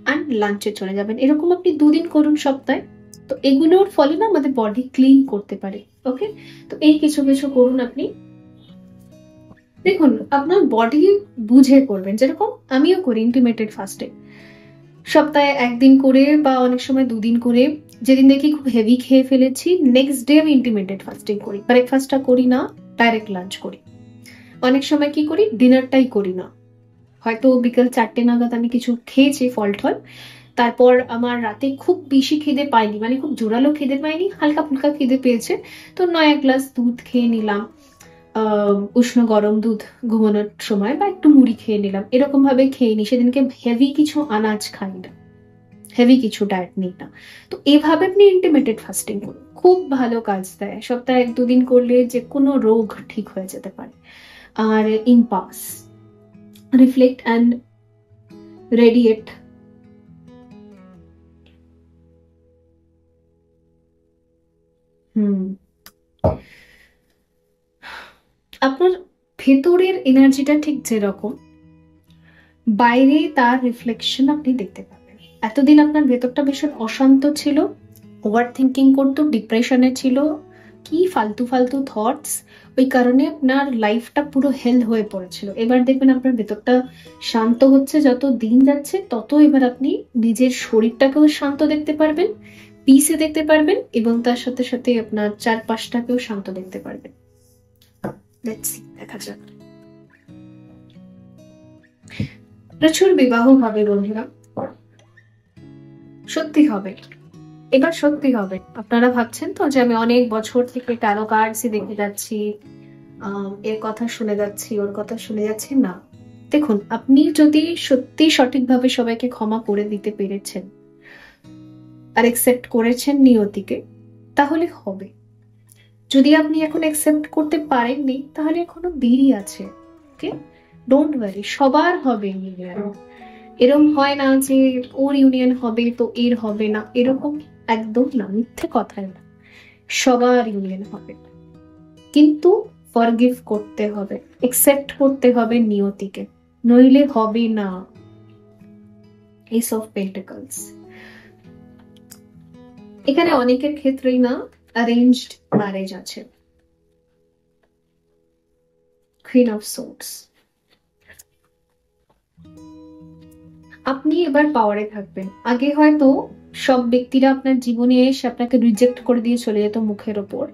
অ্যান্ড লাঞ্চে চলে যাবেন। এরকম আপনি 2 দিন করুন সপ্তাহে। তো এগুলোর ফলে না আমাদের বডি ক্লিন করতে পারে। ওকে, তো এই কিছু কিছু করুন আপনি। দেখুন আপনার বডি বুঝে করবেন, যেরকম আমিও করি ইন্টিমেটেড ফাস্টিং, সপ্তাহে 1 দিন করে বা অনেক সময় 2 দিন করে। যেদিন দেখি খুব হেভি খেয়ে ফেলেছি, নেক্সট ডে আমি ইন্টিমেটেড ফাস্টিং করি, ব্রেকফাস্টটা করি না, ডাইরেক্ট লাঞ্চ করি। অনেক সময় কি করি, ডিনারটাই করি না, হয়তো বিকেল 4টে নাগাদ আমি কিছু খেয়েছি ফল টল, তারপর আমার রাতে খুব বেশি খিদে পাইনি, মানে খুব জোরালো খিদে পাইনি, হালকা ফুলকা খিদে পেয়েছে, তো 1 গ্লাস দুধ খেয়ে নিলাম, উষ্ণ গরম দুধ ঘুমানোর সময়, বা একটু মুড়ি খেয়ে নিলাম, এরকম ভাবে খেয়ে নি। সেদিনকে হেভি কিছু আনাজ খাই না, হেভি কিছু ডায়েট নিই না। তো এইভাবে আপনি ইন্টিমেটেড ফাস্টিং করুন, খুব ভালো কাজ দেয়। সপ্তাহে 1-2 দিন করলে যে কোনো রোগ ঠিক হয়ে যেতে পারে। আর ইম্পাস, রিফ্লেক্ট অ্যান্ড রেডিয়েট, আপনার ভেতরের এনার্জিটা ঠিক যেরকম, বাইরে তার রিফ্লেকশন আপনি দেখতে পাবেন। এতদিন আপনার ভেতরটা ভীষণ অশান্ত ছিল, ওভার থিঙ্কিং করতো, ডিপ্রেশনে ছিল, কি ফালতু ফালতু থটস, ওই কারণে আপনার লাইফটা পুরো হেল হয়ে পড়েছিল। এবার দেখবেন আপনার ভেতরটা শান্ত হচ্ছে, যত দিন যাচ্ছে তত এবার আপনি নিজের শরীরটাকেও শান্ত দেখতে পারবেন, পিসে দেখতে পারবেন, এবং তার সাথে সাথে আপনার চারপাশটাকেও শান্ত দেখতে পারবেন। দেখা যাক। প্রচুর বিবাহ হবে বন্ধুরা, সত্যি হবে, এবার সত্যি হবে। আপনারা ভাবছেন তো যে আমি অনেক বছর থেকে ট্যারো কার্ডসই দেখে যাচ্ছি, এর কথা শুনে যাচ্ছি, ওর কথা শুনে যাচ্ছি, না। দেখুন, আপনি যদি সত্যি সঠিকভাবে সবাইকে ক্ষমা করে দিতে পেরেছেন আর একসেপ্ট করেছেন নিয়তিকে, তাহলে হবে। যদি আপনি এখন একসেপ্ট করতে পারেননি, তাহলে এখনো দেরি আছে। ওকে, ডোন্ট ওয়ারি, সবার হবে ইউনিয়ন। এরকম হয় না যে ওর ইউনিয়ন হবে তো এর হবে না, এরকম একদম না, মিথ্যে কথা না, সবার ইউনিয়ন হবে, কিন্তু ফরগিভ করতে হবে, একসেপ্ট করতে হবে নিয়তিকে, নইলে হবে না। এস অফ পেন্টিকলস, এখানে অনেকের ক্ষেত্রেই না অ্যারেঞ্জড ম্যারেজ আছে। কুইন অফ সোর্ডস, আপনি এবার পাওয়ারে থাকবেন। আগে হয়তো সব ব্যক্তিরা আপনার জীবনে এসে আপনাকে রিজেক্ট করে দিয়ে চলে যেত মুখের ওপর,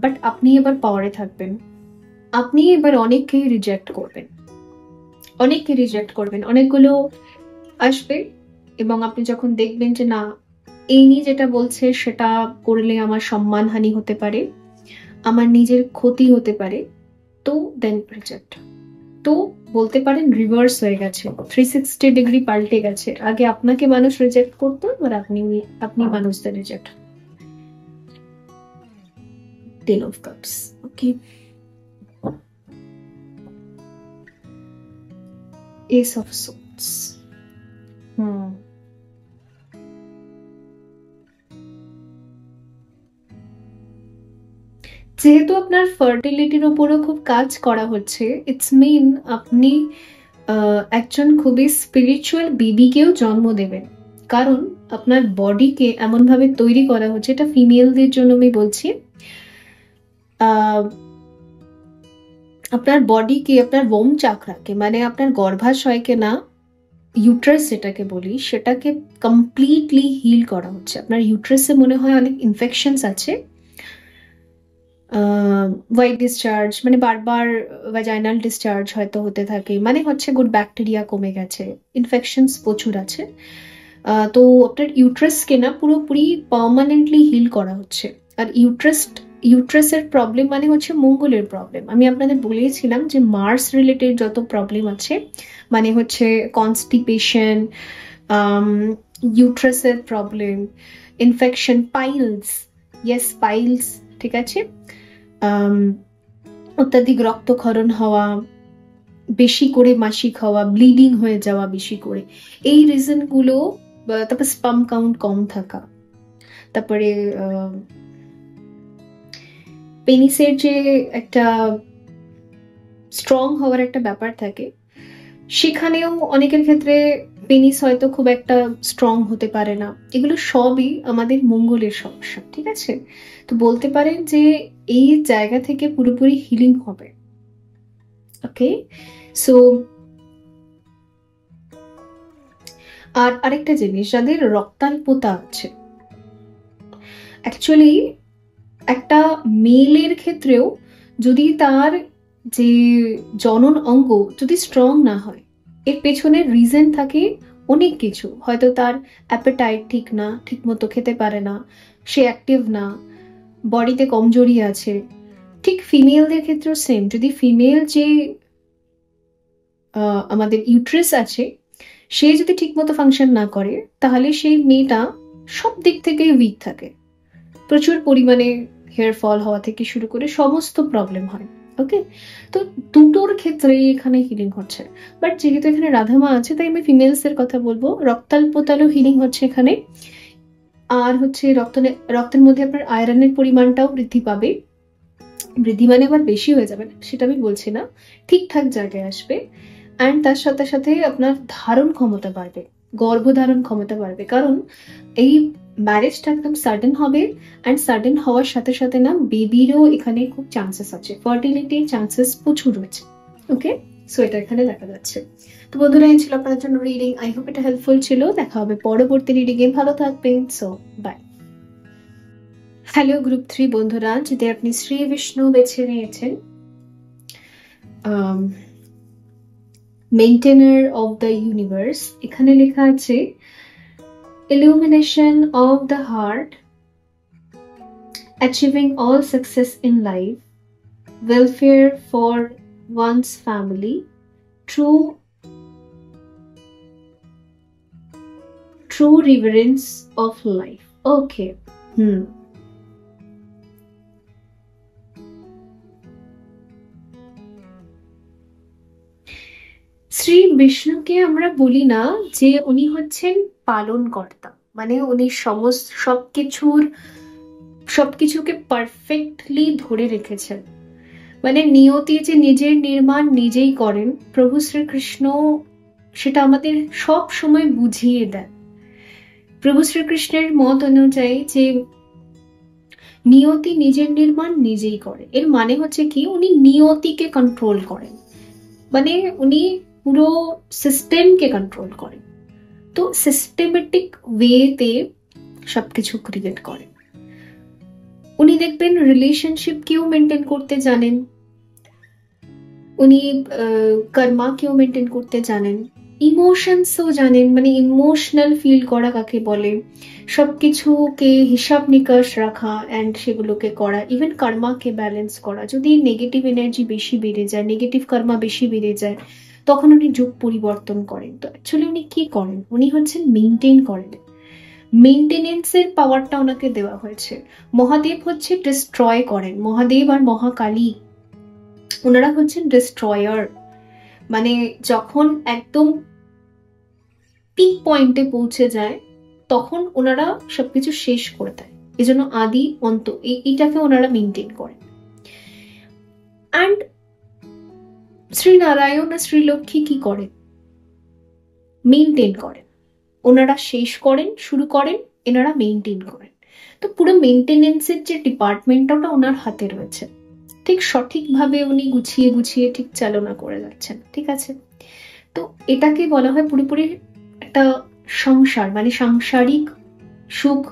বাট আপনি এবার পাওয়ারে থাকবেন। আপনি এবার অনেককেই রিজেক্ট করবেন, অনেককে রিজেক্ট করবেন, অনেকগুলো আসবে, এবং আপনি যখন দেখবেন যে না, এই নিয়ে যেটা বলছে সেটা করলে আমার সম্মানহানি হতে পারে, আমার নিজের ক্ষতি হতে পারে, তো দেন রিজেক্ট। তো বলতে পারেন রিভার্স হয়ে গেছে, 360 ডিগ্রি পাল্টে গেছে। আগে আপনাকে মানুষ রিজেক্ট করতো, এবার আপনি মানুষদের reject. Ten of cups, okay, S of swords. যেহেতু আপনার ফার্টিলিটির উপরও খুব কাজ করা হচ্ছে, ইটস মিন আপনি একজন খুবই স্পিরিচুয়াল বেবিকেও জন্ম দেবেন, কারণ আপনার বডিকে এমন ভাবে তৈরি করা হচ্ছে, এটা ফিমেলদের জন্য আমি বলছি, আপনার বডিকে, আপনার ওম চাকরাকে, মানে আপনার গর্ভাশয়কে না, ইউট্রাস যেটাকে বলি, সেটাকে কমপ্লিটলি হিল করা হচ্ছে। আপনার ইউট্রাসে মনে হয় অনেক ইনফেকশনস আছে, হোয়াইট ডিসচার্জ, মানে বারবার ভ্যাজাইনাল ডিসচার্জ হয়তো হতে থাকে, মানে হচ্ছে গুড ব্যাকটেরিয়া কমে গেছে, ইনফেকশনস প্রচুর আছে। তো আপনার ইউট্রাসকে না পুরোপুরি পার্মানেন্টলি হিল করা হচ্ছে। আর ইউট্রাসের প্রবলেম মানে হচ্ছে মঙ্গলের প্রবলেম। আমি আপনাদের বলেছিলাম যে মার্স রিলেটেড যত প্রবলেম আছে, মানে হচ্ছে কনস্টিপেশন, ইউট্রাসের problem, infection, piles, yes piles, ঠিক আছে, অত্যাধিক রক্তক্ষরণ হওয়া, বেশি করে মাসিক হওয়া, ব্লিডিং হয়ে যাওয়া বেশি করে, এই রিজনগুলো, তারপর স্পাম কাউন্ট কম থাকা, তারপরে পেনিসের যে একটা স্ট্রং হওয়ার একটা ব্যাপার থাকে, সেখানেও অনেকের ক্ষেত্রে পেনিস হয়তো খুব একটা স্ট্রং হতে পারে না। এগুলো সবই আমাদের মঙ্গলের সমস্যা, ঠিক আছে। তো বলতে পারেন যে এই জায়গা থেকে পুরোপুরি হিলিং হবে। ওকে, সো আর আরেকটা জিনিস, যাদের রক্তাল্পতা আছে, অ্যাকচুয়ালি একটা মেলের ক্ষেত্রেও যদি তার যে জনন অঙ্গ যদি স্ট্রং না হয়, এর পেছনে রিজন থাকে অনেক কিছু। হয়তো তার অ্যাপেটাইট ঠিক না, ঠিক মতো খেতে পারে না, সে অ্যাক্টিভ না, বডিতে কমজোরি আছে। ঠিক ফিমেলদের ক্ষেত্রেও সেম, যদি ফিমেল যে আমাদের ইউট্রাস আছে সে যদি ঠিক মতো ফাংশন না করে, তাহলে সেই মেয়েটা সব দিক থেকে উইক থাকে, প্রচুর পরিমাণে হেয়ার ফল হওয়া থেকে শুরু করে সমস্ত প্রবলেম হয়। ওকে, তো দুটোর ক্ষেত্রে এখানে হিলিং হচ্ছে। বাট যেহেতু এখানে রাধামা আছে, তাই আমি ফিমেলস এর কথা বলবো। রক্তাল্পতালও হিলিং হচ্ছে এখানে। আর হচ্ছে রক্তের মধ্যে আপনার আয়রনের পরিমাণটাও বৃদ্ধি পাবে। বৃদ্ধি মানে আবার বেশি হয়ে যাবে না সেটা আমি বলছি না, ঠিকঠাক জায়গায় আসবে। অ্যান্ড তার সাথে সাথে আপনার ধারণ ক্ষমতা বাড়বে, গর্ভধারণ ক্ষমতা বাড়বে, কারণ এই ম্যারেজটা একদম সাডেন হবে। অ্যান্ড সাডেন হওয়ার সাথে সাথে না বেবিরও এখানে খুব চান্সেস আছে, ফার্টিলিটির চান্সেস প্রচুর রয়েছে। ওকে, সো এটা এখানে দেখা যাচ্ছে। তো বন্ধুরা, এই ছিল আপনাদের জন্য রিডিং। আই হোপ এটা হেল্পফুল ছিল। দেখা হবে পরবর্তী রিডিং এ। ভালো থাকবেন। So by. হ্যালো গ্রুপ 3 বন্ধুরা, যদি আপনি শ্রী বিষ্ণু বেছে নিয়েছেন, মেইনটেনার অফ দ্য ইউনিভার্স, এখানে লেখা আছে illumination of the heart, achieving all success in life, welfare for one's family, true reverence of life. Okay. Shri বিষ্ণুকে আমরা বলি না যে উনি হচ্ছেন পালনকর্তা, মানে উনি সবকিছুকে পারফেক্টলি ধরে রেখেছেন, মানে নিয়তি যে নিজের নির্মাণ নিজেই করেন, প্রভু শ্রীকৃষ্ণ সেটা আমাদের সব সময় বুঝিয়ে দেন। প্রভু শ্রীকৃষ্ণের মত অনুযায়ী যে নিয়তি নিজের নির্মাণ নিজেই করে, এর মানে হচ্ছে কি উনি নিয়তিকে কন্ট্রোল করেন, মানে উনি পুরো সিস্টেমকে কন্ট্রোল করেন। তো সিস্টেমেটিক ওয়েতে সবকিছু ক্রিয়েট করেন। উনি দেখবেন রিলেশনশিপকেও মেনটেন করতে জানেন, উনি কর্মাকেও মেনটেন করতে জানেন, ইমোশনসও জানেন, মানে ইমোশনাল ফিল করা কাকে বলে, সবকিছুকে হিসাব নিকাশ রাখা অ্যান্ড সেগুলোকে করা, ইভেন কর্মাকে ব্যালেন্স করা। যদি নেগেটিভ এনার্জি বেশি বেড়ে যায়, নেগেটিভ কর্মা বেশি বেড়ে যায়, তখন উনি যুগ পরিবর্তন করেন। তো অ্যাকচুয়ালি উনি কি করেন, উনি হচ্ছেন মেনটেন করেন, মেনটেনেন্সের পাওয়ারটা ওনাকে দেওয়া হয়েছে। মহাদেব হচ্ছে ডিস্ট্রয় করেন, মহাদেব আর মহাকালী ওনারা হচ্ছেন ডিস্ট্রয়ার, মানে যখন একদম পিক পয়েন্টে পৌঁছে যায় তখন ওনারা সবকিছু শেষ করে দেয়। এজন্য আদি অন্ত এইটাকে ওনারা মেনটেন করেন। অ্যান্ড শ্রী নারায়ণ আর শ্রী লক্ষ্মী কি করেন, মেনটেন করেন। ওনারা শেষ করেন, শুরু করেন, এনারা মেনটেন করেন। তো পুরো মেনটেনেন্সের যে ডিপার্টমেন্টটা ওটা ওনার হাতে রয়েছে, ঠিক সঠিকভাবে উনি গুছিয়ে গুছিয়ে ঠিক চালনা করে যাচ্ছেন, ঠিক আছে। তো এটাকে বলা হয় পুরোপুরি একটা সংসার, মানে সাংসারিক সুখ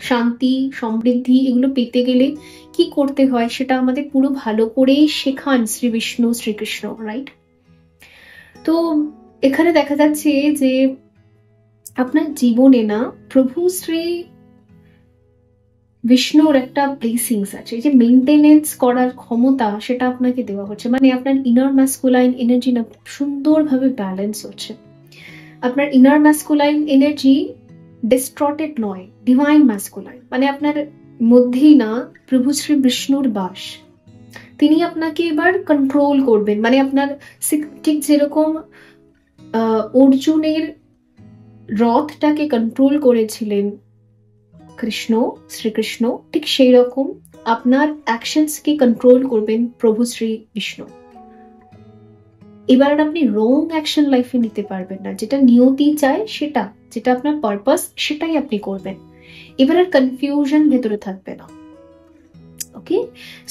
শান্তি, সমৃদ্ধি এগুলো পেতে গেলে কি করতে হয় সেটা আমাদের পুরো ভালো করেই শেখান শ্রী বিষ্ণু শ্রীকৃষ্ণ, রাইট? তো এখানে দেখা যাচ্ছে যে আপনার জীবনে না প্রভু শ্রী বিষ্ণুর একটা ব্লেসিংস আছে, যে মেনটেনেন্স করার ক্ষমতা সেটা আপনাকে দেওয়া হচ্ছে। মানে আপনার ইনার ম্যাসকুলাইন এনার্জি না সুন্দরভাবে ব্যালেন্স হচ্ছে। আপনার ইনার ম্যাসকুলাইন এনার্জি ডিস্ট্রটেড নয়, ডিভাইন ম্যাসকুলাইন, মানে আপনার মধ্যেই না প্রভু শ্রী বিষ্ণুর বাস। তিনি আপনাকে এবার কন্ট্রোল করবেন, মানে আপনার ঠিক যেরকম অর্জুনের রথটাকে কন্ট্রোল করেছিলেন শ্রীকৃষ্ণ, ঠিক সেই রকম আপনার অ্যাকশনস কে কন্ট্রোল করবেন প্রভু শ্রী বিষ্ণু। এবার আপনি রং অ্যাকশন লাইফে নিতে পারবেন না, যেটা নিয়তি চায় সেটা, যেটা আপনার পারপাস সেটাই আপনি করবেন। এবার আর কনফিউশন ভেতরে থাকবে না। ওকে,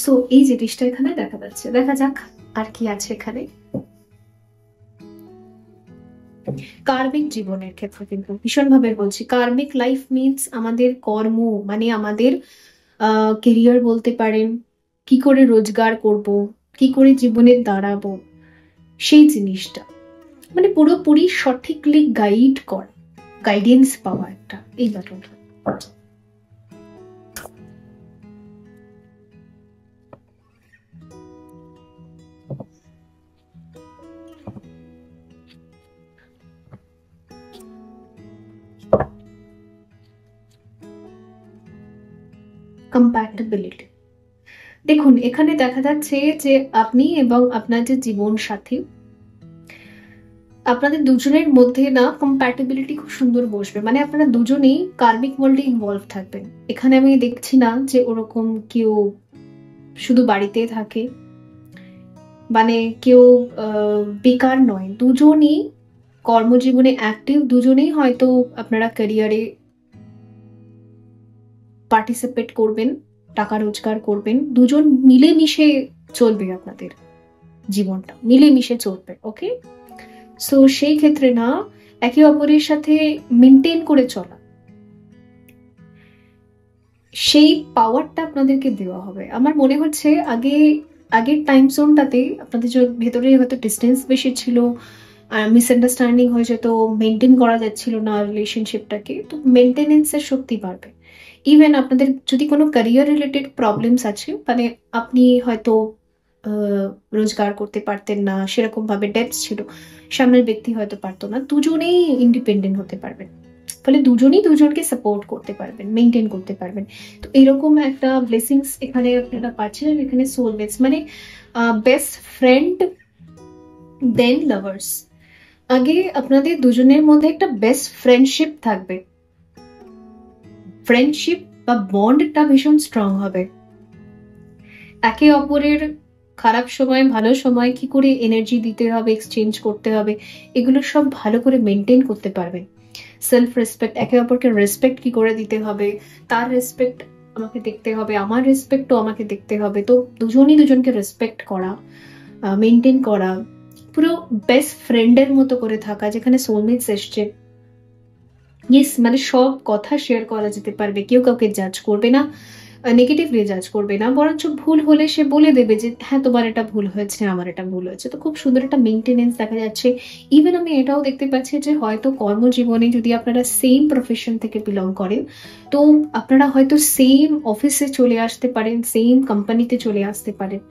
সো এই জিনিসটা এখানে দেখা যাচ্ছে। দেখা যাক আর কি আছে এখানে। কার্মিক জীবনের ক্ষেত্রে কিন্তু ভীষণভাবে বলছি, কার্মিক লাইফ মিনস আমাদের কর্ম, মানে আমাদের কেরিয়ার বলতে পারেন, কি করে রোজগার করব, কি করে জীবনে দাঁড়াবো, সেই জিনিসটা মানে পুরোপুরি সঠিকলি গাইড করা, গাইডেন্স পাওয়া একটা, এই ব্যাপারটা। কম্প্যাটেবিলিটি, দেখুন এখানে দেখা যাচ্ছে যে আপনি এবং আপনার যে জীবন সাথী, আপনাদের দুজনের মধ্যে না কম্প্যাটেবিলিটি খুব সুন্দর বসবে। মানে আপনারা দুজনেই কার্মিক ওয়ার্ল্ডে ইনভলভ থাকবেন। এখানে আমি দেখছি না যে ওরকম কেউ শুধু বাড়িতে থাকে, মানে কেউ বেকার নয়, দুজনই কর্মজীবনে অ্যাক্টিভ, দুজনেই হয়তো আপনারা ক্যারিয়ারে পার্টিসিপেট করবেন, টাকা রোজগার করবেন, দুজন মিলেমিশে চলবে, আপনাদের জীবনটা মিলেমিশে চলবে। ওকে, সো সেই ক্ষেত্রে না একে অপরের সাথে মেনটেন করে চলা, সেই পাওয়ারটা আপনাদেরকে দেওয়া হবে। আমার মনে হচ্ছে আগের টাইম জোনটাতে আপনাদের ভেতরে হয়তো ডিস্টেন্স বেশি ছিল, মিসআন্ডারস্ট্যান্ডিং হয়ে যেত, মেনটেন করা যাচ্ছিল না রিলেশনশিপটাকে, তো মেনটেনেন্সের শক্তি বাড়বে। ইভেন আপনাদের যদি কোনো ক্যারিয়ার রিলেটেড প্রবলেমস আছে, মানে আপনি হয়তো রোজগার করতে পারতেন না, সেরকম ভাবে ডেপস ছিল, সামনের ব্যক্তি হয়তো পারতো না, দুজনেই ইন্ডিপেন্ডেন্ট হতে পারবেন, ফলে দুজনেই দুজনকে সাপোর্ট করতে পারবেন, মেনটেন করতে পারবেন। তো এরকম একটা ব্লেসিংস এখানে আপনারা পাচ্ছেন। এখানে সোলমেটস মানে বেস্ট ফ্রেন্ড দেন লাভার্স। আগে আপনাদের দুজনের মধ্যে একটা বেস্ট ফ্রেন্ডশিপ থাকবে, ফ্রেন্ডশিপ বা বন্ডটা ভীষণ স্ট্রং হবে। একে অপরের খারাপ সময় ভালো সময় কি করে এনার্জি দিতে হবে, এক্সচেঞ্জ করতে হবে, এগুলো সব ভালো করে মেনটেন করতে পারবেন। সেলফ রেসপেক্ট, একে অপরকে রেসপেক্ট কি করে দিতে হবে, তার রেসপেক্ট আমাকে দেখতে হবে, আমার রেসপেক্টও আমাকে দেখতে হবে। তো দুজনই দুজনকে রেসপেক্ট করা, মেনটেন করা, পুরো বেস্ট ফ্রেন্ডের মতো করে থাকা, যেখানে সোলমেটস এসছে। ইয়েস, মানে সব কথা শেয়ার করা যেতে পারবে, কেউ কাউকে জাজ করবে না, নেগেটিভলি জাজ করবে না, বরঞ্চ ভুল হলে সে বলে দেবে যে হ্যাঁ তোমার এটা ভুল হয়েছে, আমার এটা ভুল হয়েছে। তো খুব সুন্দর একটা মেনটেনেন্স দেখা যাচ্ছে। ইভেন আমি এটাও দেখতে পাচ্ছি যে হয়তো কর্মজীবনে যদি আপনারা সেম প্রফেশন থেকে বিলং করেন, তো আপনারা হয়তো সেম অফিসে চলে আসতে পারেন, সেম কোম্পানিতে চলে আসতে পারেন,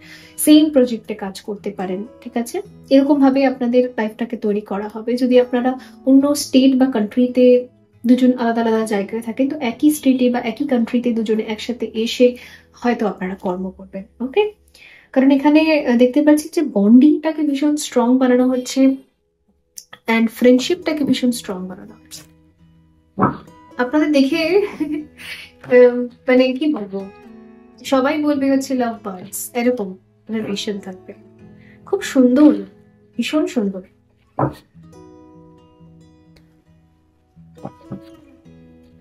সেম প্রজেক্টে কাজ করতে পারেন, ঠিক আছে? এরকম ভাবে আপনাদের লাইফটাকে তৈরি করা হবে। যদি আপনারা অন্য স্টেট বা কান্ট্রিতে দুজন আলাদা আলাদা জায়গায় থাকেন, তো একই স্টেটে বা একই কান্ট্রিতে দুজনে একসাথে এসে হয়তো আপনারা কর্ম করবেন। ওকে, কারণ এখানে দেখতে পাচ্ছি যে বন্ডিংটাকে ভীষণ স্ট্রং বানানো হচ্ছে অ্যান্ড ফ্রেন্ডশিপটাকে ভীষণ স্ট্রং বানানো হচ্ছে। আপনাদের দেখে মানে কি বলবো, সবাই বলবে হচ্ছে লাভ বার্ডস, এরকম রিলেশন থাকবে। খুব সুন্দর, ভীষণ সুন্দর।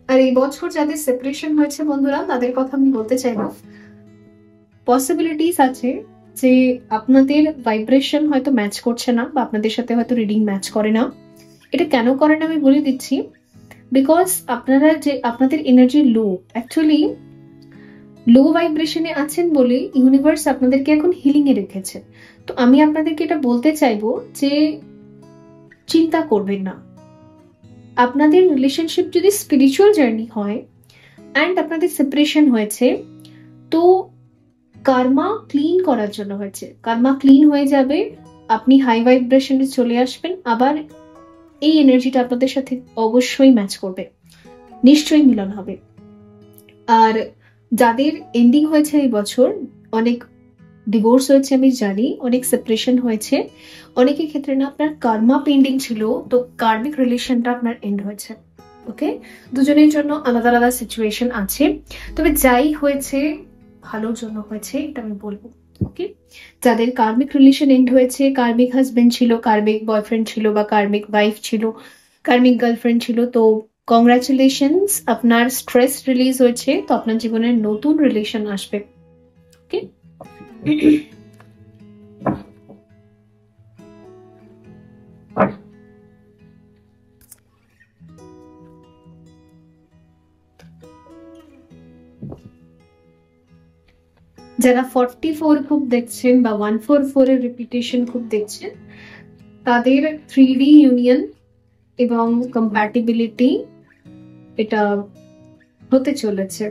আর এই বছর যাদের সেপারেশন হয়েছে বন্ধুরা, তাদের কথা আমি বলতে চাইবো, পসিবিলিটিস আছে যে আপনাদের ভাইব্রেশন হয়তো ম্যাচ করছে না, বা আপনাদের সাথে হয়তো রিডিং ম্যাচ করে না। এটা কেন করে না আমি বলে দিচ্ছি। বিকজ আপনারা যে আপনাদের এনার্জি লো, অ্যাকচুয়ালি লো ভাইব্রেশনে আছেন বলে ইউনিভার্স আপনাদেরকে এখন হিলিং এ রেখেছে। তো আমি আপনাদেরকে এটা বলতে চাইবো যে চিন্তা করবেন না। আপনাদের রিলেশনশিপ যদি স্পিরিচুয়াল জার্নি হয় অ্যান্ড আপনাদের সেপারেশন হয়েছে, তো কার্মা ক্লিন করার জন্য হয়েছে। কার্মা ক্লিন হয়ে যাবে, আপনি হাই ভাইব্রেশনে চলে আসবেন, আবার এই এনার্জিটা আপনাদের সাথে অবশ্যই ম্যাচ করবে, নিশ্চয়ই মিলন হবে। আর যাদের এন্ডিং হয়েছে এই বছর, অনেক ডিভোর্স হয়েছে আমি জানি, অনেক সেপারেশন হয়েছে, অনেকের ক্ষেত্রে না আপনার কার্মা পেন্ডিং ছিল, তো কার্মিক রিলেশনটা আপনার এন্ড হয়েছে। ওকে, দুজনের জন্য আলাদা আলাদা সিচুয়েশন আছে, তবে যাই হয়েছে ভালোর জন্য হয়েছে এটা আমি বলবো। ওকে, যাদের কার্মিক রিলেশন এন্ড হয়েছে, কার্মিক হাজবেন্ড ছিল, কার্মিক বয়ফ্রেন্ড ছিল, বা কার্মিক ওয়াইফ ছিল, কার্মিক গার্লফ্রেন্ড ছিল, তো কংগ্রাচুলেশনস, আপনার স্ট্রেস রিলিজ হয়েছে, তো আপনার জীবনে নতুন রিলেশন আসবে। ওকে, যারা 44 খুব দেখছেন বা 144 এর রিপিটেশন খুব দেখছেন, তাদের 3D ইউনিয়ন এবং কম্প্যাটিবিলিটি এটা হতে চলেছে।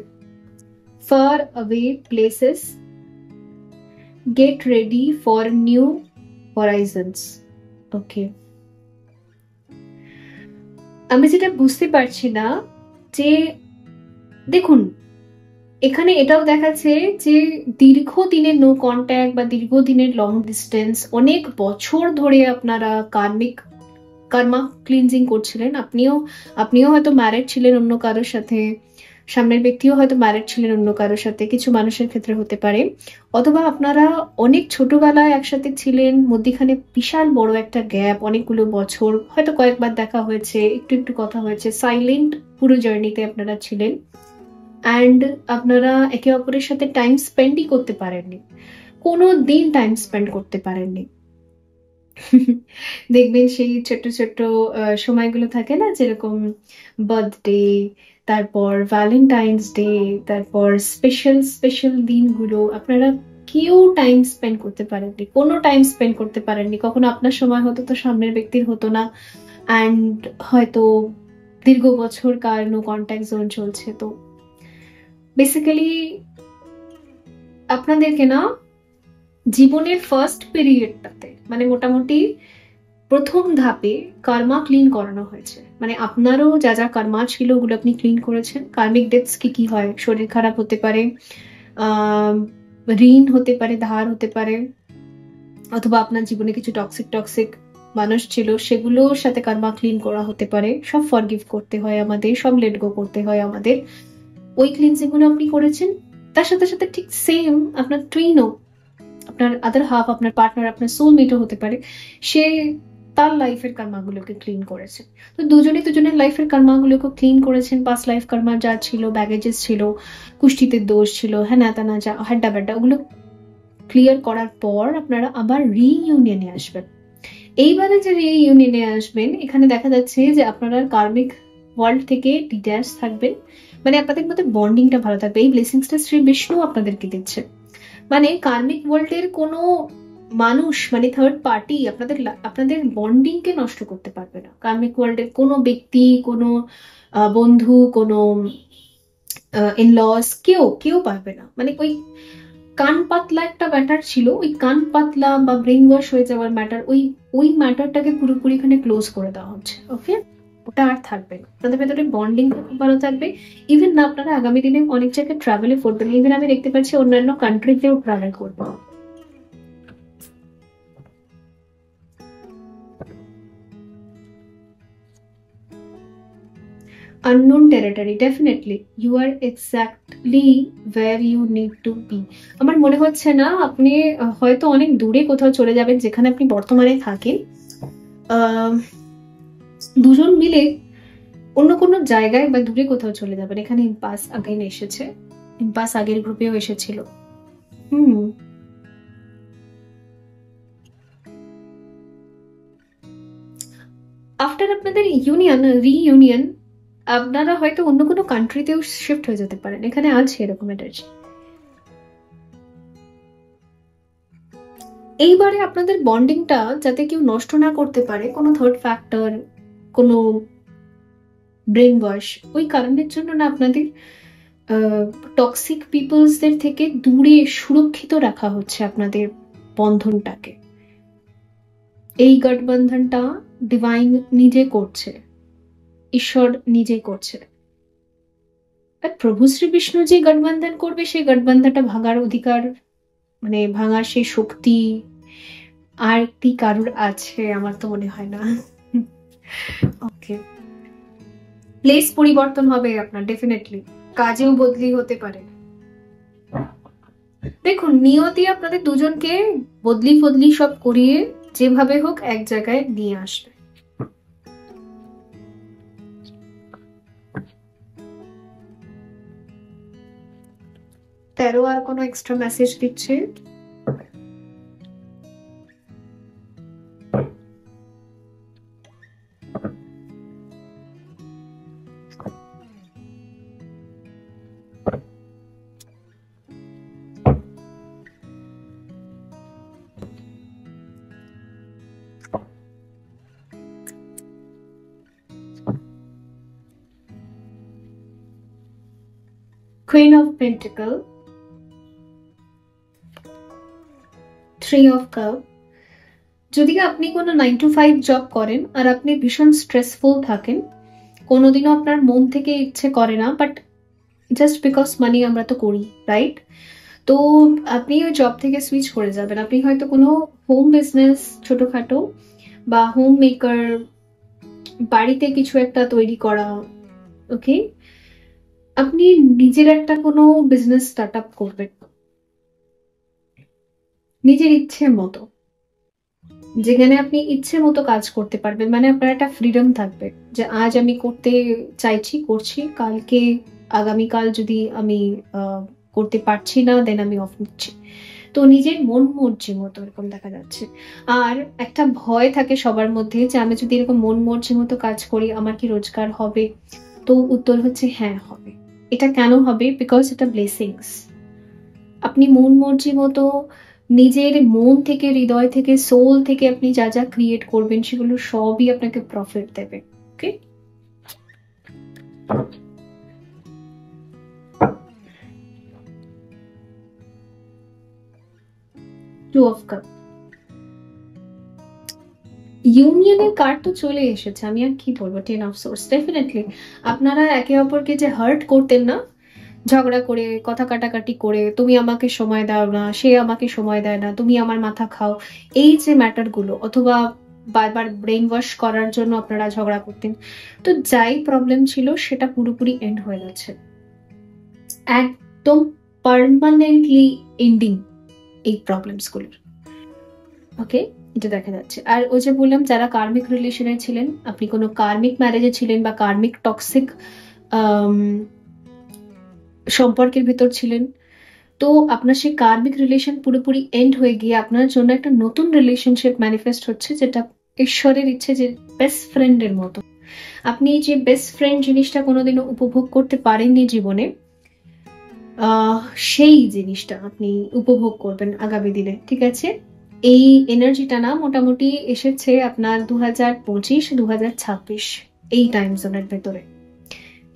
Far away places, get ready for new horizons. Okay, আমি যেটা বুঝতে পারছি না যে, দেখুন এখানে এটাও দেখাচ্ছে যে দীর্ঘদিনের নো কন্ট্যাক্ট বা দীর্ঘদিনের লং ডিস্টেন্স, অনেক বছর ধরে আপনারা কার্মা ক্লিনজিং করছিলেন। আপনিও হয়তো ম্যারিড ছিলেন অন্য কারোর সাথে, সামনের ব্যক্তিও হয়তো ম্যারিড ছিলেন অন্য কারোর সাথে, কিছু মানুষের ক্ষেত্রে হতে পারে, অথবা আপনারা অনেক ছোটবেলায় একসাথে ছিলেন, মধ্যখানে বিশাল বড় একটা গ্যাপ, অনেকগুলো বছর, হয়তো কয়েকবার দেখা হয়েছে, একটু একটু কথা হয়েছে, সাইলেন্ট পুরো জার্নিতে আপনারা ছিলেন, অ্যান্ড আপনারা একে অপরের সাথে টাইম স্পেন্ডই করতে পারেননি, কোনো দিন টাইম স্পেন্ড করতে পারেননি। দেখবেন সেই ছোট্ট ছোট্ট সময়গুলো থাকে না, যেরকম বার্থডে, তারপর ভ্যালেন্টাইন্স ডে, তারপর স্পেশাল স্পেশাল দিনগুলো আপনারা কেউ টাইম স্পেন্ড করতে পারেননি, কোনো টাইম স্পেন্ড করতে পারেননি। কখনো আপনার সময় হতো তো সামনের ব্যক্তির হতো না, অ্যান্ড হয়তো দীর্ঘ বছর কার নো কন্ট্যাক্ট জোন চলছে। তো বেসিক্যালি আপনাদেরকে না জীবনের ফার্স্ট পিরিয়ডটাতে, মানে মোটামুটি প্রথম ধাপে কার্মা ক্লিন করানো হয়েছে। মানে আপনারও যা যা কার্মা ছিল ওগুলো আপনি ক্লিন করেছেন। কার্মিক ডেটস কি হয়? শরীর খারাপ হতে পারে, ঋণ হতে পারে, ধার হতে পারে, অথবা আপনার জীবনে কিছু টক্সিক মানুষ ছিল, সেগুলোর সাথে কার্মা ক্লিন করা হতে পারে। সব ফরগিভ করতে হয় আমাদের, সব লেট গো করতে হয় আমাদের। ওই ক্লিনজিং গুলো আপনি করেছেন। তার সাথে সাথে ঠিক সেম আপনার টুইনও, আপনার আদার হাফ, আপনার পার্টনার, আপনার সোলমেটও হতে পারে, সে তার লাইফের কর্মাগুলোকে ক্লিন করেছে। তো দুজনের লাইফের কর্মাগুলোকে ক্লিন করেছেন। পাস্ট লাইফ কর্মা যা ছিল, ব্যাগেজেস ছিল, কুষ্ঠিতে দোষ ছিল, হ্যাঁ না তা না, যা হাড্ডা বাড্ডা, ওগুলো ক্লিয়ার করার পর আপনারা আবার রিইউনিয়নে আসবেন। এইবারে যে রিইউনিয়নে আসবেন, এখানে দেখা যাচ্ছে যে আপনারা কার্মিক ওয়ার্ল্ড থেকে ডিট্যাচ থাকবেন, মানে আপনাদের মধ্যে বন্ডিংটা ভালো থাকবে। এই ব্লেসিংসটা শ্রী বিষ্ণু আপনাদেরকে দিচ্ছে। মানে কার্মিক ওয়ার্ল্ডের কোনো মানুষ, মানে থার্ড পার্টি আপনাদের বন্ডিং কে নষ্ট করতে পারবে না। কার্মিক ওয়ার্ল্ডের কোনো ব্যক্তি, কোনো বন্ধু, কোনো ইনলস, কেউ পারবে না। মানে ওই কান পাতলা একটা ম্যাটার ছিল, ওই কান পাতলা বা ব্রেন ওয়াশ হয়ে যাওয়ার ম্যাটার, ওই ম্যাটারটাকে পুরোপুরি এখানে ক্লোজ করে দেওয়া হচ্ছে। ওকে, ওটা আর থাকবে না। আপনাদের ভেতরে বন্ডিং খুব ভালো থাকবে। ইভেন না আপনারা আগামী দিনে অনেক জায়গায় ট্রাভেলে করবেন। ইভেন আমি দেখতে পাচ্ছি অন্যান্য কান্ট্রিতেও ট্রাভেল করবো। unknown territory, definitely you are exactly where you need to be. আমার মনে হচ্ছে না আপনি হয়তো অনেক দূরে কোথাও চলে যাবেন, যেখানে আপনি বর্তমানে থাকেন। দুজন মিলে অন্য কোনো জায়গায় বা দূরে কোথাও চলে যাবেন। এখানে ইম্পাস আগেন এসেছে, ইম্পাস আগের গ্রুপেও এসেছিল। আফটার আপনাদের রিইউনিয়ন, আপনারা হয়তো অন্য কোনো কান্ট্রিতেও শিফট হয়ে যেতে পারেন, এখানে আছে এরকম এনার্জি। এইবারে আপনাদের বন্ডিংটা যাতে কেউ নষ্ট না করতে পারে, কোনো থার্ড ফ্যাক্টর, কোনো ব্রেন ওয়াশ, ওই কারণের জন্য না আপনাদের টক্সিক পিপলসদের থেকে দূরে সুরক্ষিত রাখা হচ্ছে আপনাদের বন্ধনটাকে। এই গঠবন্ধনটা ডিভাইন নিজে করছে, ঈশ্বর নিজে করছে। আর প্রভু শ্রী বিষ্ণু যে গঠবন্ধন করবে, সেই গঠবন্ধনটা ভাঙার অধিকার, মানে ভাঙার সেই শক্তি আর কি কারুর আছে? আমার তো মনে হয় না। ওকে, প্লেস পরিবর্তন হবে আপনার ডেফিনেটলি, কাজেও বদলি হতে পারে। দেখুন, নিয়তি আপনাদের দুজনকে বদলি ফদলি সব করিয়ে যেভাবে হোক এক জায়গায় নিয়ে আসবে। তেরো আর কোনো এক্সট্রা মেসেজ দিচ্ছে? Queen of Pentacle, Three of Cup। যদি আপনি কোনো 9 to 5 জব করেন আর আপনি ভীষণ স্ট্রেসফুল থাকেন, কোনোদিনও আপনার মন থেকে ইচ্ছে করে না, বাট জাস্ট বিকজ মানি আমরা তো করি, রাইট? তো আপনি ওই জব থেকে সুইচ করে যাবেন। আপনি হয়তো কোনো হোম বিজনেস ছোটখাটো বা হোম মেকার, বাড়িতে কিছু একটা তৈরি করা, ওকে, আপনি নিজের একটা কোনো বিজনেস স্টার্ট আপ করবেন নিজের ইচ্ছে মতো, যেখানে আপনি ইচ্ছে মতো কাজ করতে পারবেন। মানে আপনার একটা ফ্রিডম থাকবে যে আজ আমি করতে চাইছি, করছি, কালকে আগামীকাল যদি আমি করতে পারছি না, দেন আমি অফ নিচ্ছি। তো নিজের মন মর্জি মতো এরকম দেখা যাচ্ছে। আর একটা ভয় থাকে সবার মধ্যে যে আমি যদি এরকম মন মর্জি মতো কাজ করি, আমার কি রোজগার হবে? তো উত্তর হচ্ছে হ্যাঁ, হবে। এটা কেন হবে? বিকজ এটা ব্লেসিংস। আপনি মন মর্জি মতো নিজের মন থেকে, হৃদয় থেকে, সোল থেকে আপনি যা যা ক্রিয়েট করবেন, সেগুলো সবই আপনাকে প্রফিট দেবে। ওকে, টু অফ কাপ, ইউনিয়নের কার্ড তো চলে এসেছে, আমি আর কি বলবো। টেন অফ সোর্স, ডেফিনেটলি আপনারা একে অপরকে যে হার্ট করতেন না, ঝগড়া করে, কথা কাটাকাটি করে, তুমি আমাকে সময় দাও না, সে আমাকে সময় দেয় না, তুমি আমার মাথা খাও, এই যে ম্যাটারগুলো, অথবা বারবার ব্রেন ওয়াশ করার জন্য আপনারা ঝগড়া করতেন, তো যাই প্রবলেম ছিল সেটা পুরোপুরি এন্ড হয়ে গেছে, একদম পার্মানেন্টলি এন্ডিং এই প্রবলেমস গুলোর। ওকে, এটা দেখা যাচ্ছে। আর ওই যে বললাম, যারা কার্মিক রিলেশনে ছিলেন, আপনি কোনো কার্মিক ম্যারেজে ছিলেন বা কার্মিক টক্সিক সম্পর্কের ভেতর ছিলেন, তো আপনার সেই কার্মিক রিলেশন পুরোপুরি এন্ড হয়ে গিয়ে আপনার জন্য একটা নতুন রিলেশনশিপ ম্যানিফেস্ট হচ্ছে, যেটা ঈশ্বরের ইচ্ছে, যে বেস্ট ফ্রেন্ডের মতো। আপনি যে বেস্ট ফ্রেন্ড জিনিসটা কোনোদিনও উপভোগ করতে পারেননি জীবনে, সেই জিনিসটা আপনি উপভোগ করবেন আগামী দিনে, ঠিক আছে? এই এনার্জিটা না মোটামুটি এসেছে আপনার 2025-2026 এই টাইম জোনের ভেতরে।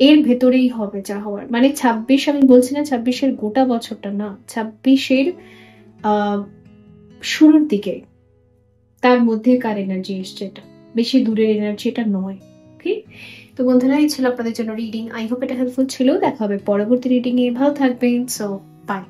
এর ভেতরেই হবে যা হওয়ার, মানে 26, আমি বলছি না 26-এর গোটা বছরটা না, 26-এর শুরুর দিকে, তার মধ্যে কার এনার্জি এসছে, এটা বেশি দূরের এনার্জি এটা নয়। ওকে, তো বন্ধুরা, এই ছিল আপনাদের জন্য রিডিং। আই হোপ এটা হেল্পফুল ছিল। দেখা হবে পরবর্তী রিডিং এ, ভালো থাকবেন। So by.